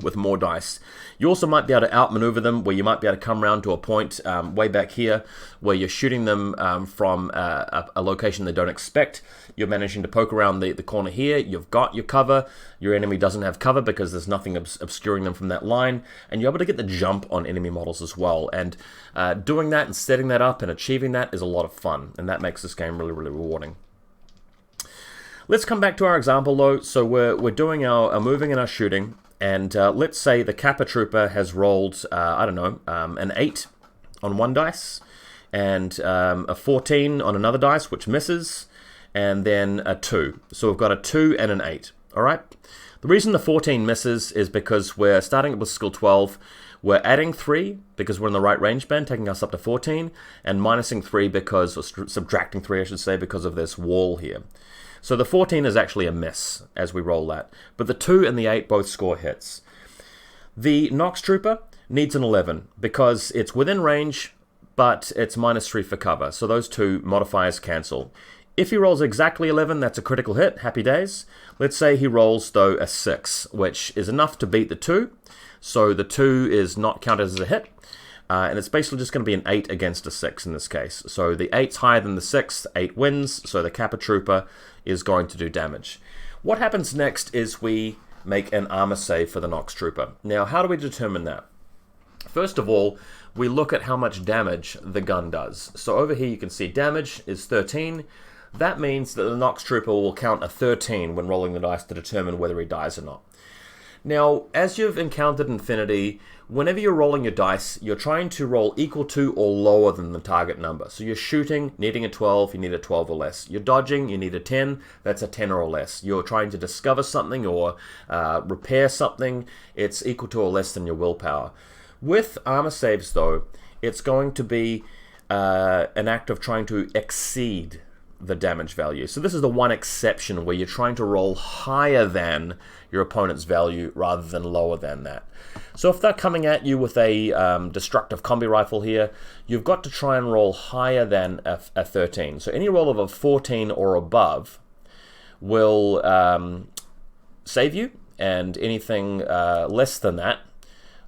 with more dice. You also might be able to outmaneuver them, where you might be able to come around to a point way back here where you're shooting them from a location they don't expect. You're managing to poke around the corner here. You've got your cover. Your enemy doesn't have cover because there's nothing obscuring them from that line. And you're able to get the jump on enemy models as well. And doing that and setting that up and achieving that is a lot of fun. And that makes this game really, really rewarding. Let's come back to our example though. So we're doing our moving and our shooting. And let's say the Kappa Trooper has rolled, I don't know, an 8 on one dice, and a 14 on another dice, which misses, and then a 2. So we've got a 2 and an 8, all right? The reason the 14 misses is because we're starting with skill 12. We're adding 3 because we're in the right range band, taking us up to 14, and minusing 3 because, or subtracting 3, I should say, because of this wall here. So the 14 is actually a miss as we roll that. But the 2 and the 8 both score hits. The Nox Trooper needs an 11 because it's within range, but it's -3 for cover. So those two modifiers cancel. If he rolls exactly 11, that's a critical hit. Happy days. Let's say he rolls, though, a 6, which is enough to beat the 2. So the 2 is not counted as a hit. And it's basically just going to be an 8 against a 6 in this case. So the 8's higher than the 6, 8 wins, so the Kappa Trooper is going to do damage. What happens next is we make an armor save for the Nox Trooper. Now, how do we determine that? First of all, we look at how much damage the gun does. So over here you can see damage is 13. That means that the Nox Trooper will count a 13 when rolling the dice to determine whether he dies or not. Now, as you've encountered Infinity, whenever you're rolling your dice, you're trying to roll equal to or lower than the target number. So you're shooting, needing a 12, you need a 12 or less. You're dodging, you need a 10, that's a 10 or less. You're trying to discover something or repair something, it's equal to or less than your willpower. With armor saves, though, it's going to be an act of trying to exceed the damage value. So this is the one exception where you're trying to roll higher than your opponent's value rather than lower than that. So if they're coming at you with a destructive combi rifle here, you've got to try and roll higher than a 13. So any roll of a 14 or above will save you, and anything less than that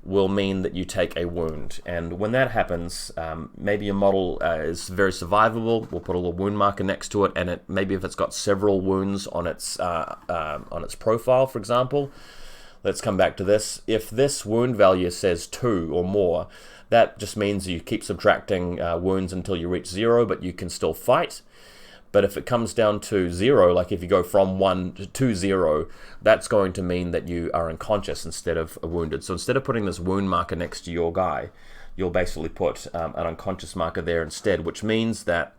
will mean that you take a wound. And when that happens, maybe your model is very survivable. We'll put a little wound marker next to it, and maybe if it's got several wounds on its profile, for example. Let's come back to this. If this wound value says 2 or more, that just means you keep subtracting wounds until you reach 0, but you can still fight. But if it comes down to 0, like if you go from 1 to 0, that's going to mean that you are unconscious instead of wounded. So instead of putting this wound marker next to your guy, you'll basically put an unconscious marker there instead, which means that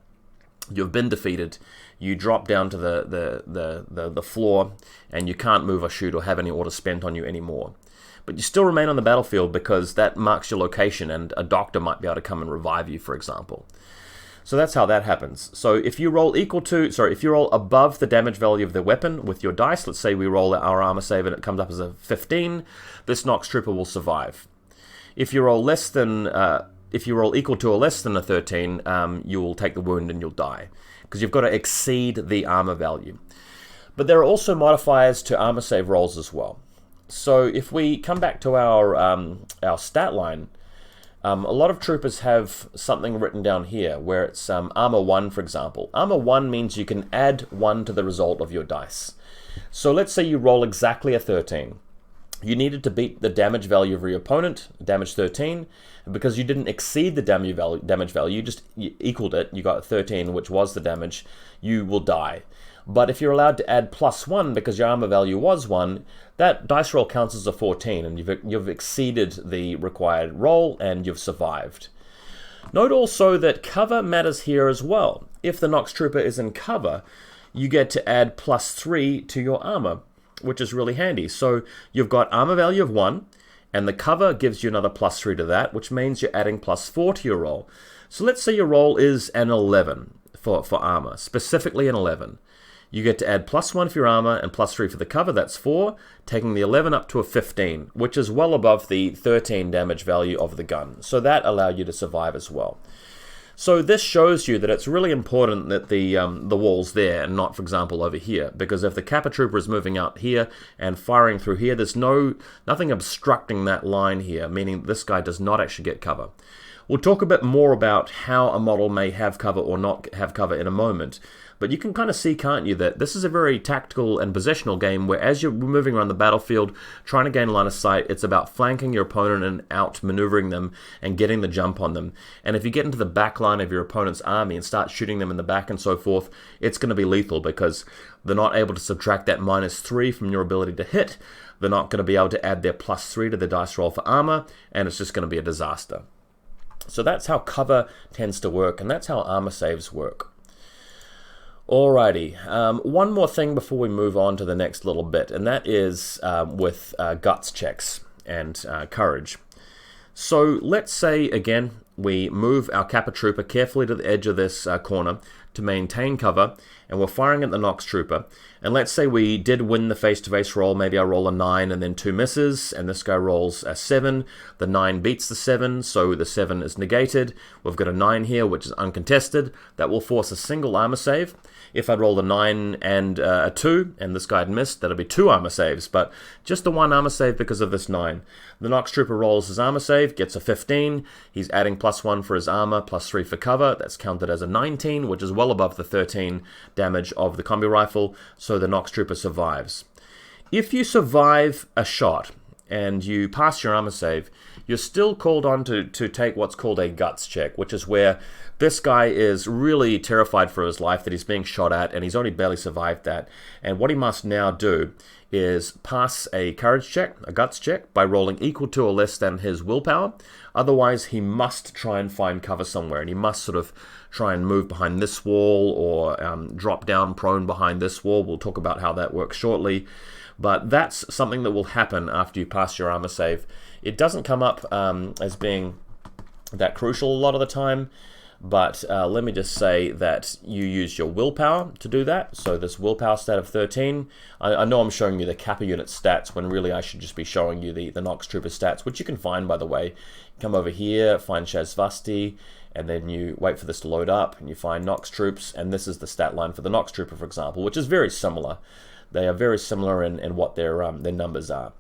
you've been defeated, you drop down to the floor, and you can't move or shoot or have any order spent on you anymore. But you still remain on the battlefield because that marks your location, and a doctor might be able to come and revive you, for example. So that's how that happens. So if you roll if you roll above the damage value of the weapon with your dice, let's say we roll our armor save and it comes up as a 15, this Nox Trooper will survive. If you roll equal to or less than a 13, you will take the wound and you'll die, because you've got to exceed the armor value. But there are also modifiers to armor save rolls as well. So if we come back to our stat line, a lot of troopers have something written down here where it's armor 1, for example. Armor 1 means you can add 1 to the result of your dice. So let's say you roll exactly a 13. You needed to beat the damage value of your opponent, damage 13, and because you didn't exceed the damage value, you equaled it, you got 13, which was the damage, you will die. But if you're allowed to add +1 because your armor value was 1, that dice roll counts as a 14, and you've exceeded the required roll and you've survived. Note also that cover matters here as well. If the Nox Trooper is in cover, you get to add +3 to your armor, which is really handy. So you've got armor value of 1, and the cover gives you another +3 to that, which means you're adding +4 to your roll. So let's say your roll is an 11 for armor, specifically an 11. You get to add +1 for your armor and +3 for the cover, that's 4, taking the 11 up to a 15, which is well above the 13 damage value of the gun. So that allowed you to survive as well. So this shows you that it's really important that the wall's there and not, for example, over here, because if the Kappa Trooper is moving out here and firing through here, there's nothing obstructing that line here, meaning this guy does not actually get cover. We'll talk a bit more about how a model may have cover or not have cover in a moment, but you can kind of see, can't you, that this is a very tactical and positional game where as you're moving around the battlefield, trying to gain line of sight, it's about flanking your opponent and out-maneuvering them and getting the jump on them. And if you get into the back line of your opponent's army and start shooting them in the back and so forth, it's going to be lethal because they're not able to subtract that -3 from your ability to hit. They're not going to be able to add their +3 to the dice roll for armor, and it's just going to be a disaster. So that's how cover tends to work, and that's how armor saves work. Alrighty, one more thing before we move on to the next little bit, and that is with guts checks and courage. So let's say, again, we move our Kappa Trooper carefully to the edge of this corner to maintain cover, and we're firing at the Nox Trooper. And let's say we did win the face-to-face roll, maybe I roll a 9 and then 2 misses, and this guy rolls a 7. The 9 beats the 7, so the 7 is negated. We've got a 9 here, which is uncontested. That will force a single armor save. If I'd rolled a 9 and a 2, and this guy had missed, that'd be 2 armor saves, but just the 1 armor save because of this 9. The Nox Trooper rolls his armor save, gets a 15. He's adding +1 for his armor, +3 for cover. That's counted as a 19, which is well above the 13 damage of the combi rifle, so the Nox Trooper survives. If you survive a shot and you pass your armor save, you're still called on to take what's called a guts check, which is where this guy is really terrified for his life that he's being shot at, and he's only barely survived that. And what he must now do is pass a courage check, a guts check, by rolling equal to or less than his willpower. Otherwise, he must try and find cover somewhere, and he must sort of try and move behind this wall or drop down prone behind this wall. We'll talk about how that works shortly. But that's something that will happen after you pass your armor save. It doesn't come up as being that crucial a lot of the time, but let me just say that you use your willpower to do that. So this willpower stat of 13, I know I'm showing you the Kappa unit stats when really I should just be showing you the Nox Trooper stats, which you can find, by the way. Come over here, find Shazvasti, and then you wait for this to load up, and you find Nox Troops, and this is the stat line for the Nox Trooper, for example, which is very similar. They are very similar in what their numbers are.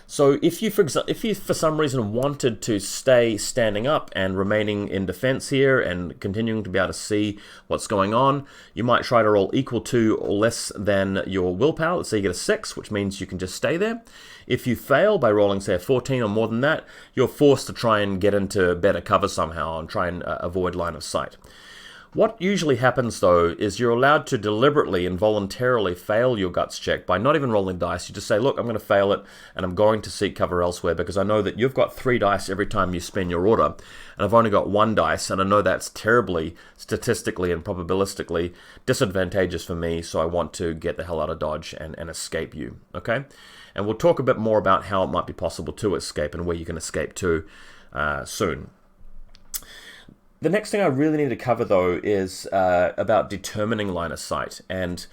So if you for some reason wanted to stay standing up and remaining in defense here and continuing to be able to see what's going on, you might try to roll equal to or less than your willpower. Let's say you get a 6, which means you can just stay there. If you fail by rolling, say, a 14 or more than that, you're forced to try and get into better cover somehow and try and avoid line of sight. What usually happens though is you're allowed to deliberately and voluntarily fail your guts check by not even rolling dice. You just say, look, I'm going to fail it and I'm going to seek cover elsewhere because I know that you've got 3 dice every time you spin your order and I've only got 1 dice, and I know that's terribly statistically and probabilistically disadvantageous for me, so I want to get the hell out of Dodge and escape you, okay? And we'll talk a bit more about how it might be possible to escape and where you can escape to soon. The next thing I really need to cover, though, is about determining line of sight. And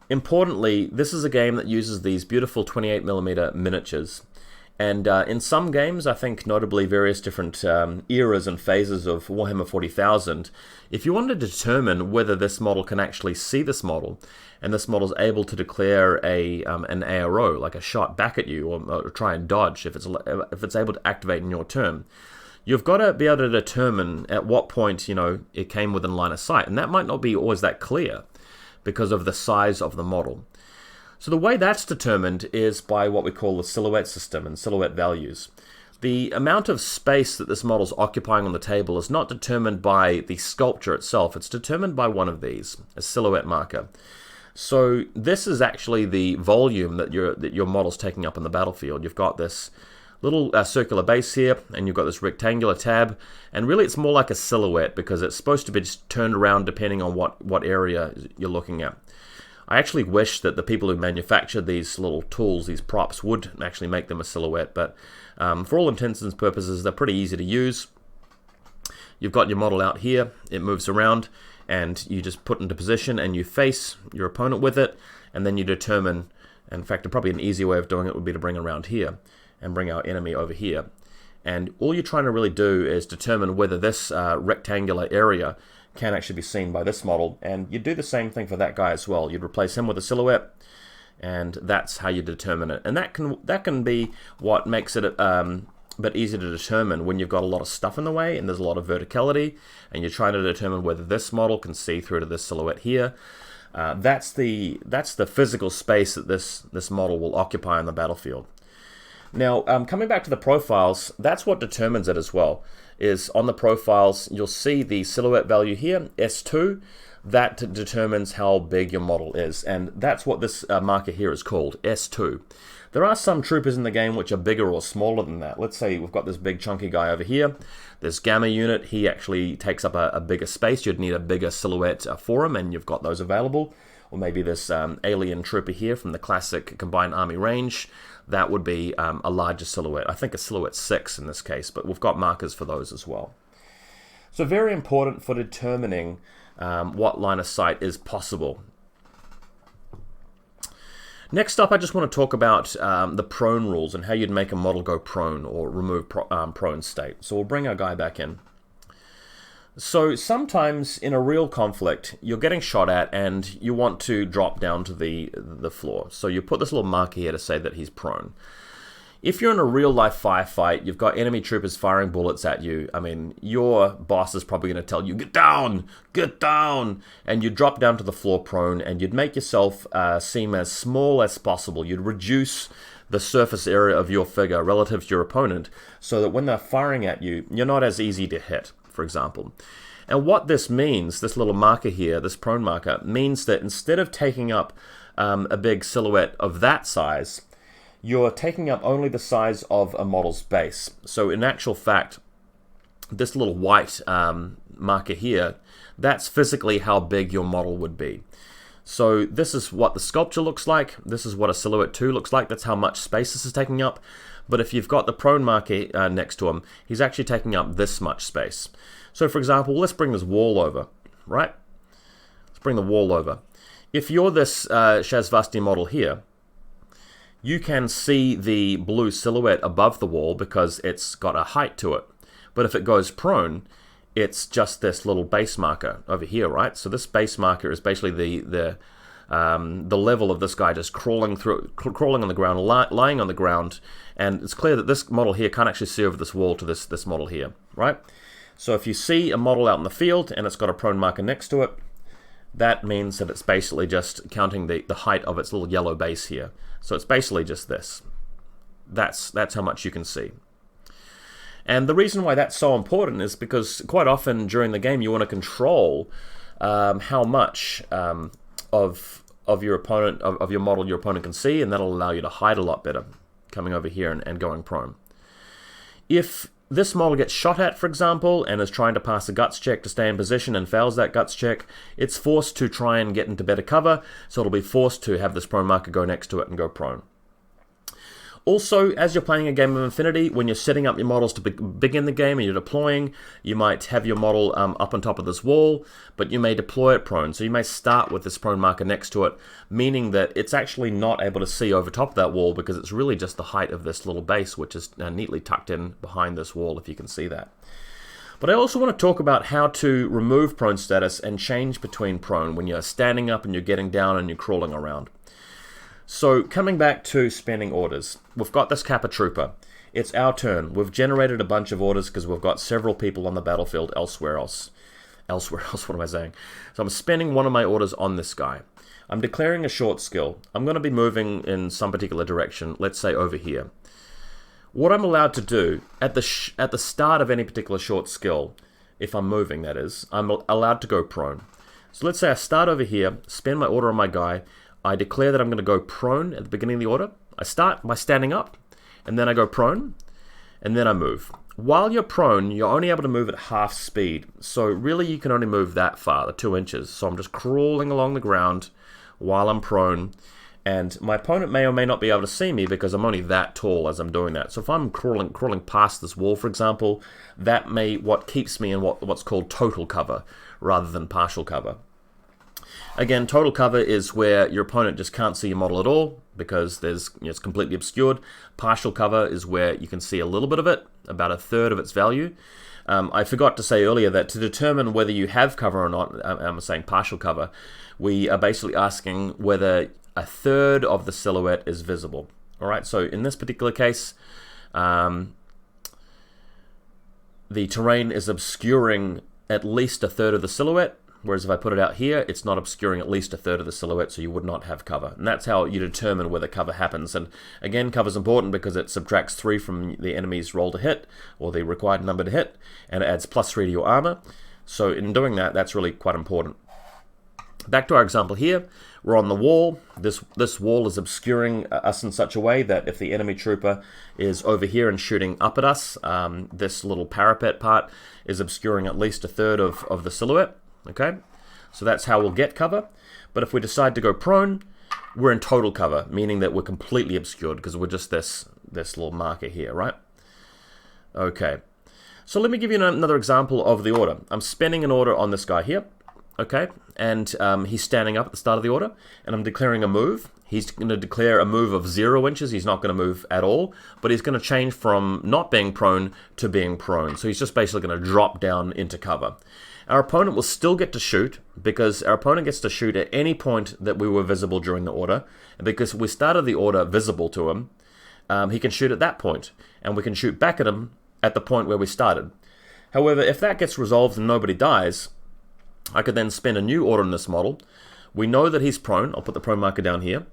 importantly, this is a game that uses these beautiful 28mm miniatures. And in some games, I think notably various different eras and phases of Warhammer 40,000, if you want to determine whether this model can actually see this model, and this model is able to declare an ARO, like a shot back at you, or try and dodge if it's able to activate in your turn, you've got to be able to determine at what point, it came within line of sight. And that might not be always that clear because of the size of the model. So the way that's determined is by what we call the silhouette system and silhouette values. The amount of space that this model's occupying on the table is not determined by the sculpture itself. It's determined by one of these, a silhouette marker. So this is actually the volume that your model's taking up on the battlefield. You've got this little circular base here, and you've got this rectangular tab, and really it's more like a silhouette because it's supposed to be just turned around depending on what area you're looking at. I actually wish that the people who manufactured these little tools, these props, would actually make them a silhouette, but for all intents and purposes they're pretty easy to use. You've got your model out here, it moves around, and you just put into position and you face your opponent with it, and then you determine, in fact probably an easier way of doing it would be to bring it around here and bring our enemy over here. And all you're trying to really do is determine whether this rectangular area can actually be seen by this model. And you do the same thing for that guy as well. You'd replace him with a silhouette, and that's how you determine it. And that can be what makes it a bit easier to determine when you've got a lot of stuff in the way and there's a lot of verticality, and you're trying to determine whether this model can see through to this silhouette here. That's the physical space that this model will occupy on the battlefield. Now, coming back to the profiles, that's what determines it as well. Is on the profiles, you'll see the silhouette value here, S2. That determines how big your model is, and that's what this marker here is called, S2. There are some troopers in the game which are bigger or smaller than that. Let's say we've got this big chunky guy over here. This Gamma unit, he actually takes up a bigger space. You'd need a bigger silhouette for him, and you've got those available. Or maybe this alien trooper here from the classic Combined Army range. That would be a larger silhouette. I think a silhouette 6 in this case, but we've got markers for those as well. So very important for determining what line of sight is possible. Next up, I just want to talk about the prone rules and how you'd make a model go prone or remove prone state. So we'll bring our guy back in. So sometimes in a real conflict, you're getting shot at and you want to drop down to the floor. So you put this little marker here to say that he's prone. If you're in a real life firefight, you've got enemy troopers firing bullets at you, I mean, your boss is probably going to tell you, get down, and you drop down to the floor prone, and you'd make yourself seem as small as possible. You'd reduce the surface area of your figure relative to your opponent so that when they're firing at you, you're not as easy to hit, for example. And what this means, this little marker here, this prone marker, means that instead of taking up a big silhouette of that size, you're taking up only the size of a model's base. So in actual fact, this little white marker here, that's physically how big your model would be. So this is what the sculpture looks like. This is what a silhouette 2 looks like. That's how much space this is taking up. But if you've got the prone marker next to him, he's actually taking up this much space. So for example, let's bring this wall over, right? Let's bring the wall over. If you're this Shazvasti model here, you can see the blue silhouette above the wall because it's got a height to it. But if it goes prone, it's just this little base marker over here, right? So this base marker is basically the level of this guy just crawling on the ground, lying on the ground, and it's clear that this model here can't actually see over this wall to this model here, right? So if you see a model out in the field and it's got a prone marker next to it, that means that it's basically just counting the height of its little yellow base here. So it's basically just this. That's how much you can see. And the reason why that's so important is because quite often during the game you want to control how much of your opponent, of your model your opponent can see, and that'll allow you to hide a lot better, coming over here and going prone. If this model gets shot at, for example, and is trying to pass a guts check to stay in position and fails that guts check, it's forced to try and get into better cover, so it'll be forced to have this prone marker go next to it and go prone. Also, as you're playing a game of Infinity, when you're setting up your models to begin the game and you're deploying, you might have your model up on top of this wall, but you may deploy it prone. So you may start with this prone marker next to it, meaning that it's actually not able to see over top of that wall because it's really just the height of this little base, which is neatly tucked in behind this wall, if you can see that. But I also want to talk about how to remove prone status and change between prone when you're standing up and you're getting down and you're crawling around. So coming back to spending orders, we've got this Kappa Trooper. It's our turn. We've generated a bunch of orders because we've got several people on the battlefield elsewhere else, what am I saying? So I'm spending one of my orders on this guy. I'm declaring a short skill. I'm going to be moving in some particular direction, let's say over here. What I'm allowed to do at the start of any particular short skill, if I'm moving that is, I'm allowed to go prone. So let's say I start over here, spend my order on my guy, I declare that I'm going to go prone at the beginning of the order. I start by standing up, and then I go prone, and then I move. While you're prone, you're only able to move at half speed. So really you can only move that far, the 2 inches. So I'm just crawling along the ground while I'm prone, and my opponent may or may not be able to see me because I'm only that tall as I'm doing that. So if I'm crawling past this wall, for example, that may what keeps me in what's called total cover rather than partial cover. Again, total cover is where your opponent just can't see your model at all because it's completely obscured. Partial cover is where you can see a little bit of it, about a third of its value. I forgot to say earlier that to determine whether you have cover or not, I'm saying partial cover, we are basically asking whether a third of the silhouette is visible. All right, so in this particular case, the terrain is obscuring at least a third of the silhouette. Whereas if I put it out here, it's not obscuring at least a third of the silhouette, so you would not have cover. And that's how you determine whether cover happens. And again, cover is important because it subtracts 3 from the enemy's roll to hit, or the required number to hit, and it adds +3 to your armor. So in doing that, that's really quite important. Back to our example here, we're on the wall. This wall is obscuring us in such a way that if the enemy trooper is over here and shooting up at us, this little parapet part is obscuring at least a third of the silhouette. Okay, so that's how we'll get cover. But if we decide to go prone, we're in total cover, meaning that we're completely obscured because we're just this little marker here, right? Okay, so let me give you another example of the order. I'm spending an order on this guy here, okay, and he's standing up at the start of the order, and I'm declaring a move. He's going to declare a move of 0 inches. He's not going to move at all, but he's going to change from not being prone to being prone. So he's just basically going to drop down into cover. Our opponent will still get to shoot because our opponent gets to shoot at any point that we were visible during the order. And because we started the order visible to him, he can shoot at that point, and we can shoot back at him at the point where we started. However, if that gets resolved and nobody dies, I could then spend a new order in this model. We know that he's prone. I'll put the prone marker down here.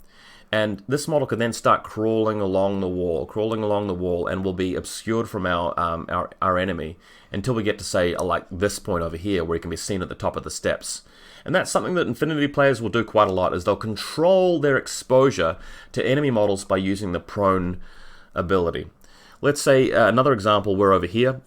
And this model could then start crawling along the wall, and will be obscured from our enemy until we get to, say, like this point over here, where he can be seen at the top of the steps. And that's something that Infinity players will do quite a lot, is they'll control their exposure to enemy models by using the prone ability. Let's say another example, we're over here,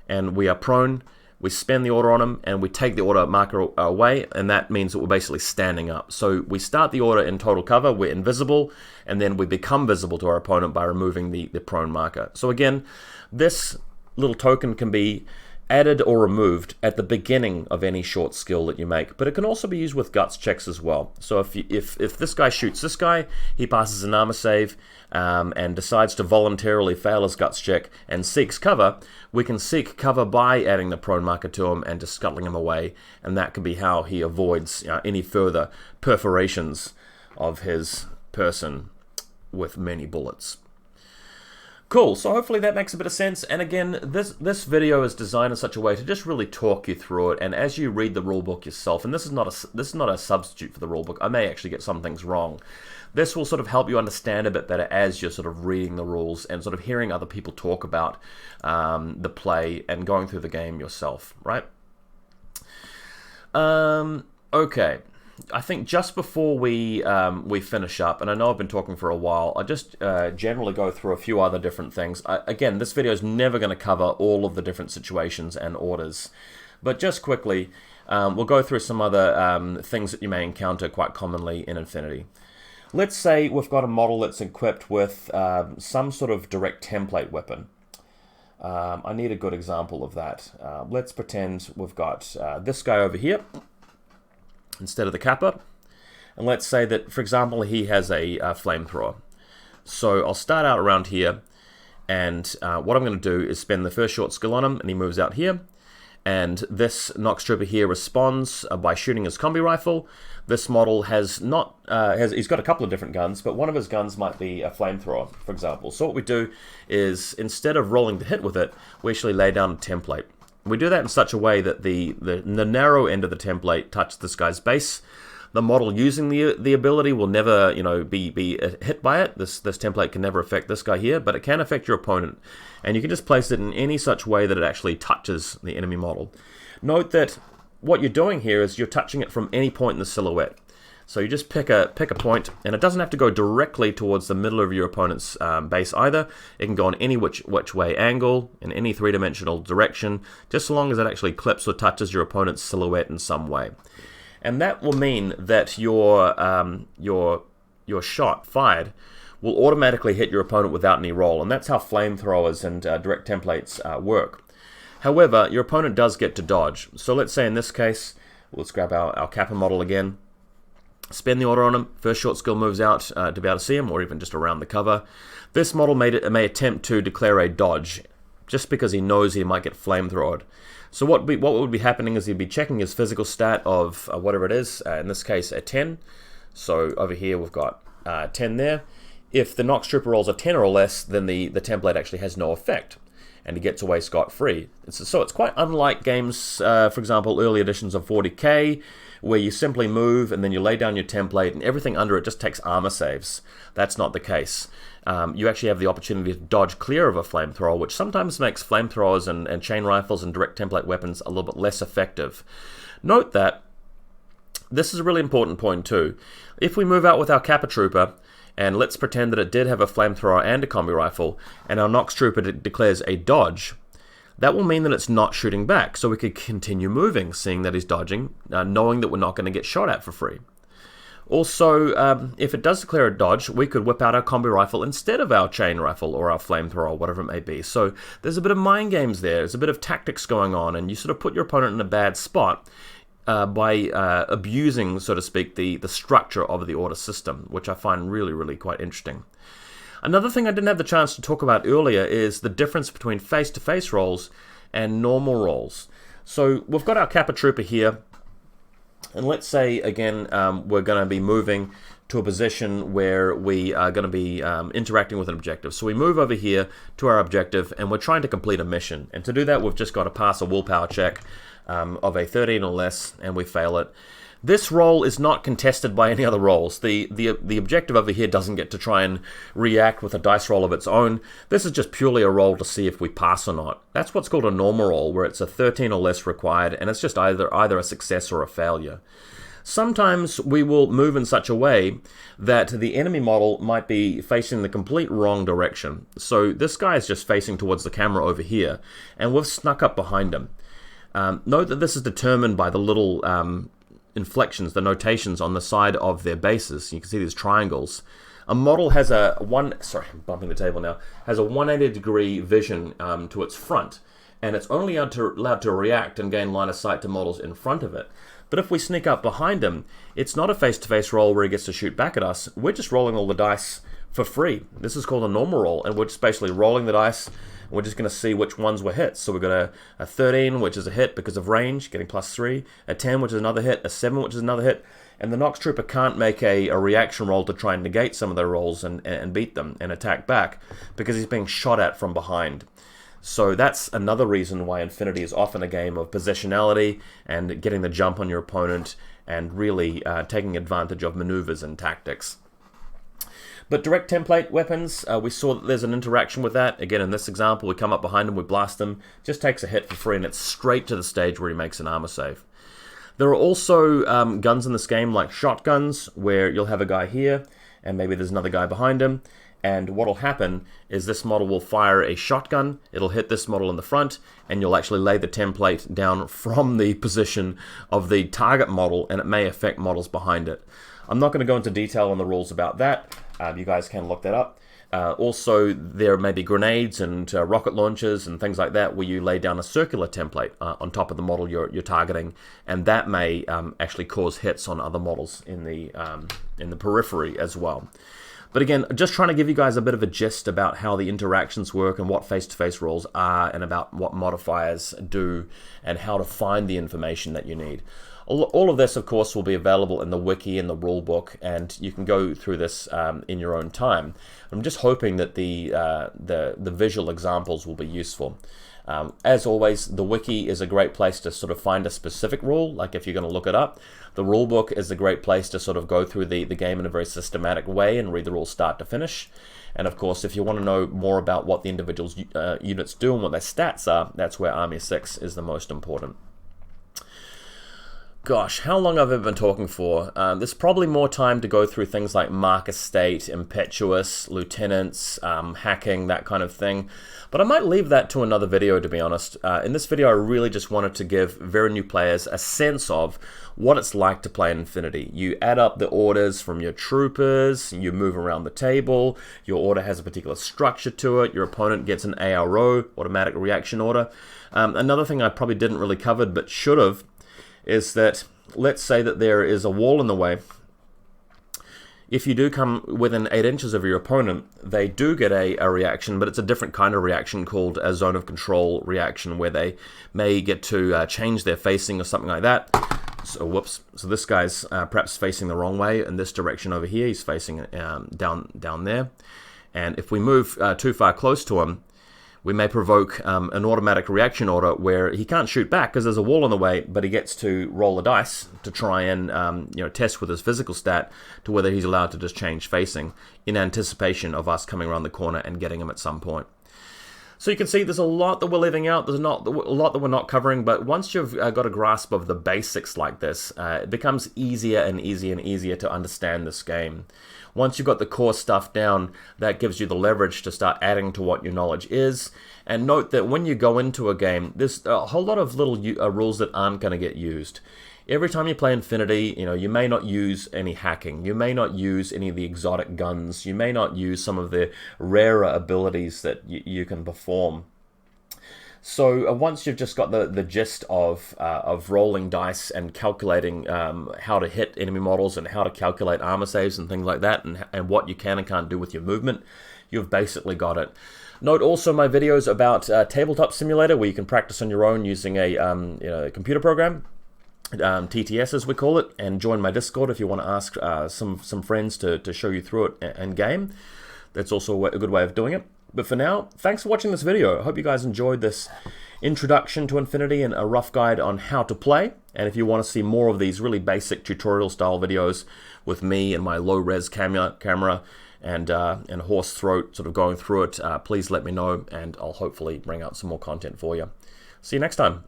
and we are prone. We spend the order on him, and we take the order marker away, and that means that we're basically standing up. So we start the order in total cover, we're invisible, and then we become visible to our opponent by removing the prone marker. So again, this little token can be added or removed at the beginning of any short skill that you make, but it can also be used with guts checks as well. So if this guy shoots this guy, he passes an armor save and decides to voluntarily fail his guts check and seeks cover, we can seek cover by adding the prone marker to him and just scuttling him away, and that can be how he avoids any further perforations of his person with many bullets. Cool, so hopefully that makes a bit of sense, and again, this video is designed in such a way to just really talk you through it, and as you read the rulebook yourself, and this is not a substitute for the rulebook, I may actually get some things wrong. This will sort of help you understand a bit better as you're sort of reading the rules and sort of hearing other people talk about the play and going through the game yourself, right? Okay. I think just before we finish up, and I know I've been talking for a while, I just generally go through a few other different things. Again, this video is never going to cover all of the different situations and orders, but just quickly, we'll go through some other things that you may encounter quite commonly in Infinity. Let's say we've got a model that's equipped with some sort of direct template weapon. I need a good example of that. Let's pretend we've got this guy over here instead of the Kappa, and let's say that, for example, he has a flamethrower. So I'll start out around here, and what I'm going to do is spend the first short skill on him, and he moves out here, and this Nox Trooper here responds by shooting his combi rifle. This model has not, he's got a couple of different guns, but one of his guns might be a flamethrower, for example. So what we do is, instead of rolling to hit with it, we actually lay down a template. We do that in such a way that the narrow end of the template touches this guy's base. The model using the ability will never, be hit by it. This template can never affect this guy here, but it can affect your opponent. And you can just place it in any such way that it actually touches the enemy model. Note that what you're doing here is you're touching it from any point in the silhouette. So you just pick a point, and it doesn't have to go directly towards the middle of your opponent's base either. It can go in any which way angle, in any three-dimensional direction, just so long as it actually clips or touches your opponent's silhouette in some way. And that will mean that your shot fired will automatically hit your opponent without any roll, and that's how flamethrowers and direct templates work. However, your opponent does get to dodge. So let's say in this case, let's grab our Kappa model again. Spend the order on him, first short skill moves out to be able to see him, or even just around the cover. This model may attempt to declare a dodge, just because he knows he might get flamethrowered. So what would be happening is he'd be checking his physical stat of whatever it is, in this case a 10. So over here we've got 10 there. If the Nox Trooper rolls a 10 or less, then the template actually has no effect, and he gets away scot-free. So it's quite unlike games, for example, early editions of 40k, where you simply move and then you lay down your template and everything under it just takes armor saves. That's not the case. You actually have the opportunity to dodge clear of a flamethrower, which sometimes makes flamethrowers and chain rifles and direct template weapons a little bit less effective. Note that this is a really important point too. If we move out with our Kappa Trooper, and let's pretend that it did have a flamethrower and a combi rifle, and our Nox Trooper declares a dodge, that will mean that it's not shooting back, so we could continue moving, seeing that he's dodging, knowing that we're not going to get shot at for free. Also, if it does declare a dodge, we could whip out our combi rifle instead of our chain rifle or our flamethrower, whatever it may be. So there's a bit of mind games there, there's a bit of tactics going on, and you sort of put your opponent in a bad spot by abusing, so to speak, the structure of the order system, which I find really, really quite interesting. Another thing I didn't have the chance to talk about earlier is the difference between face-to-face rolls and normal rolls. So we've got our Kappa Trooper here, and let's say, again, we're going to be moving to a position where we are going to be interacting with an objective. So we move over here to our objective, and we're trying to complete a mission. And to do that, we've just got to pass a willpower check of a 13 or less, and we fail it. This roll is not contested by any other rolls. The objective over here doesn't get to try and react with a dice roll of its own. This is just purely a roll to see if we pass or not. That's what's called a normal roll, where it's a 13 or less required, and it's just either a success or a failure. Sometimes we will move in such a way that the enemy model might be facing the complete wrong direction. So this guy is just facing towards the camera over here, and we've snuck up behind him. Note that this is determined by the little inflections, the notations on the side of their bases. You can see these triangles. A model has a I'm bumping the table now, has a 180 degree vision to its front, and it's only allowed to react and gain line of sight to models in front of it. But if we sneak up behind him, it's not a face-to-face roll where he gets to shoot back at us. We're just rolling all the dice for free. This is called a normal roll, and we're just basically rolling the dice, we're just going to see which ones were hits. So we've got a 13, which is a hit because of range, getting +3, a 10, which is another hit, a 7, which is another hit, and the Nox Trooper can't make a reaction roll to try and negate some of their rolls and beat them and attack back because he's being shot at from behind. So that's another reason why Infinity is often a game of positionality and getting the jump on your opponent and really taking advantage of maneuvers and tactics. But direct template weapons, we saw that there's an interaction with that. Again, in this example, we come up behind him, we blast him, just takes a hit for free, and it's straight to the stage where he makes an armor save. There are also guns in this game like shotguns, where you'll have a guy here, and maybe there's another guy behind him, and what will happen is this model will fire a shotgun, it'll hit this model in the front, and you'll actually lay the template down from the position of the target model, and it may affect models behind it. I'm not going to go into detail on the rules about that. You guys can look that up. Also, there may be grenades and rocket launchers and things like that where you lay down a circular template on top of the model you're targeting, and that may actually cause hits on other models in the periphery as well. But again, just trying to give you guys a bit of a gist about how the interactions work and what face-to-face rolls are, and about what modifiers do and how to find the information that you need. All of this, of course, will be available in the wiki and the rulebook, and you can go through this in your own time. I'm just hoping that the visual examples will be useful. As always, the wiki is a great place to sort of find a specific rule, like if you're going to look it up. The rulebook is a great place to sort of go through the game in a very systematic way and read the rules start to finish. And of course, if you want to know more about what the individual units do and what their stats are, that's where Army 6 is the most important. Gosh, how long have I been talking for? There's probably more time to go through things like Mark Estate, Impetuous, Lieutenants, hacking, that kind of thing. But I might leave that to another video, to be honest. In this video, I really just wanted to give very new players a sense of what it's like to play in Infinity. You add up the orders from your troopers, you move around the table, your order has a particular structure to it, your opponent gets an ARO, automatic reaction order. Another thing I probably didn't really cover, but should have, is that let's say that there is a wall in the way. If you do come within 8 inches of your opponent, they do get a reaction, but it's a different kind of reaction called a zone of control reaction, where they may get to change their facing or something like that. So whoops, so this guy's perhaps facing the wrong way in this direction over here. He's facing down there. And if we move too far close to him, we may provoke an automatic reaction order where he can't shoot back because there's a wall in the way, but he gets to roll a dice to try and test with his physical stat to whether he's allowed to just change facing in anticipation of us coming around the corner and getting him at some point. So you can see there's a lot that we're leaving out, there's not a lot that we're not covering, but once you've got a grasp of the basics like this, it becomes easier and easier and easier to understand this game. Once you've got the core stuff down, that gives you the leverage to start adding to what your knowledge is. And note that when you go into a game, there's a whole lot of little rules that aren't going to get used. Every time you play Infinity, you may not use any hacking, you may not use any of the exotic guns, you may not use some of the rarer abilities that you can perform. So once you've just got the gist of rolling dice and calculating how to hit enemy models and how to calculate armor saves and things like that, and what you can and can't do with your movement, you've basically got it. Note also my videos about Tabletop Simulator, where you can practice on your own using a computer program. TTS as we call it, and join my Discord if you want to ask some friends to show you through it and game. That's also a good way of doing it. But for now, thanks for watching this video. I hope you guys enjoyed this introduction to Infinity and a rough guide on how to play. And if you want to see more of these really basic tutorial style videos with me and my low res camera and horse throat sort of going through it, please let me know, and I'll hopefully bring out some more content for you. See you next time.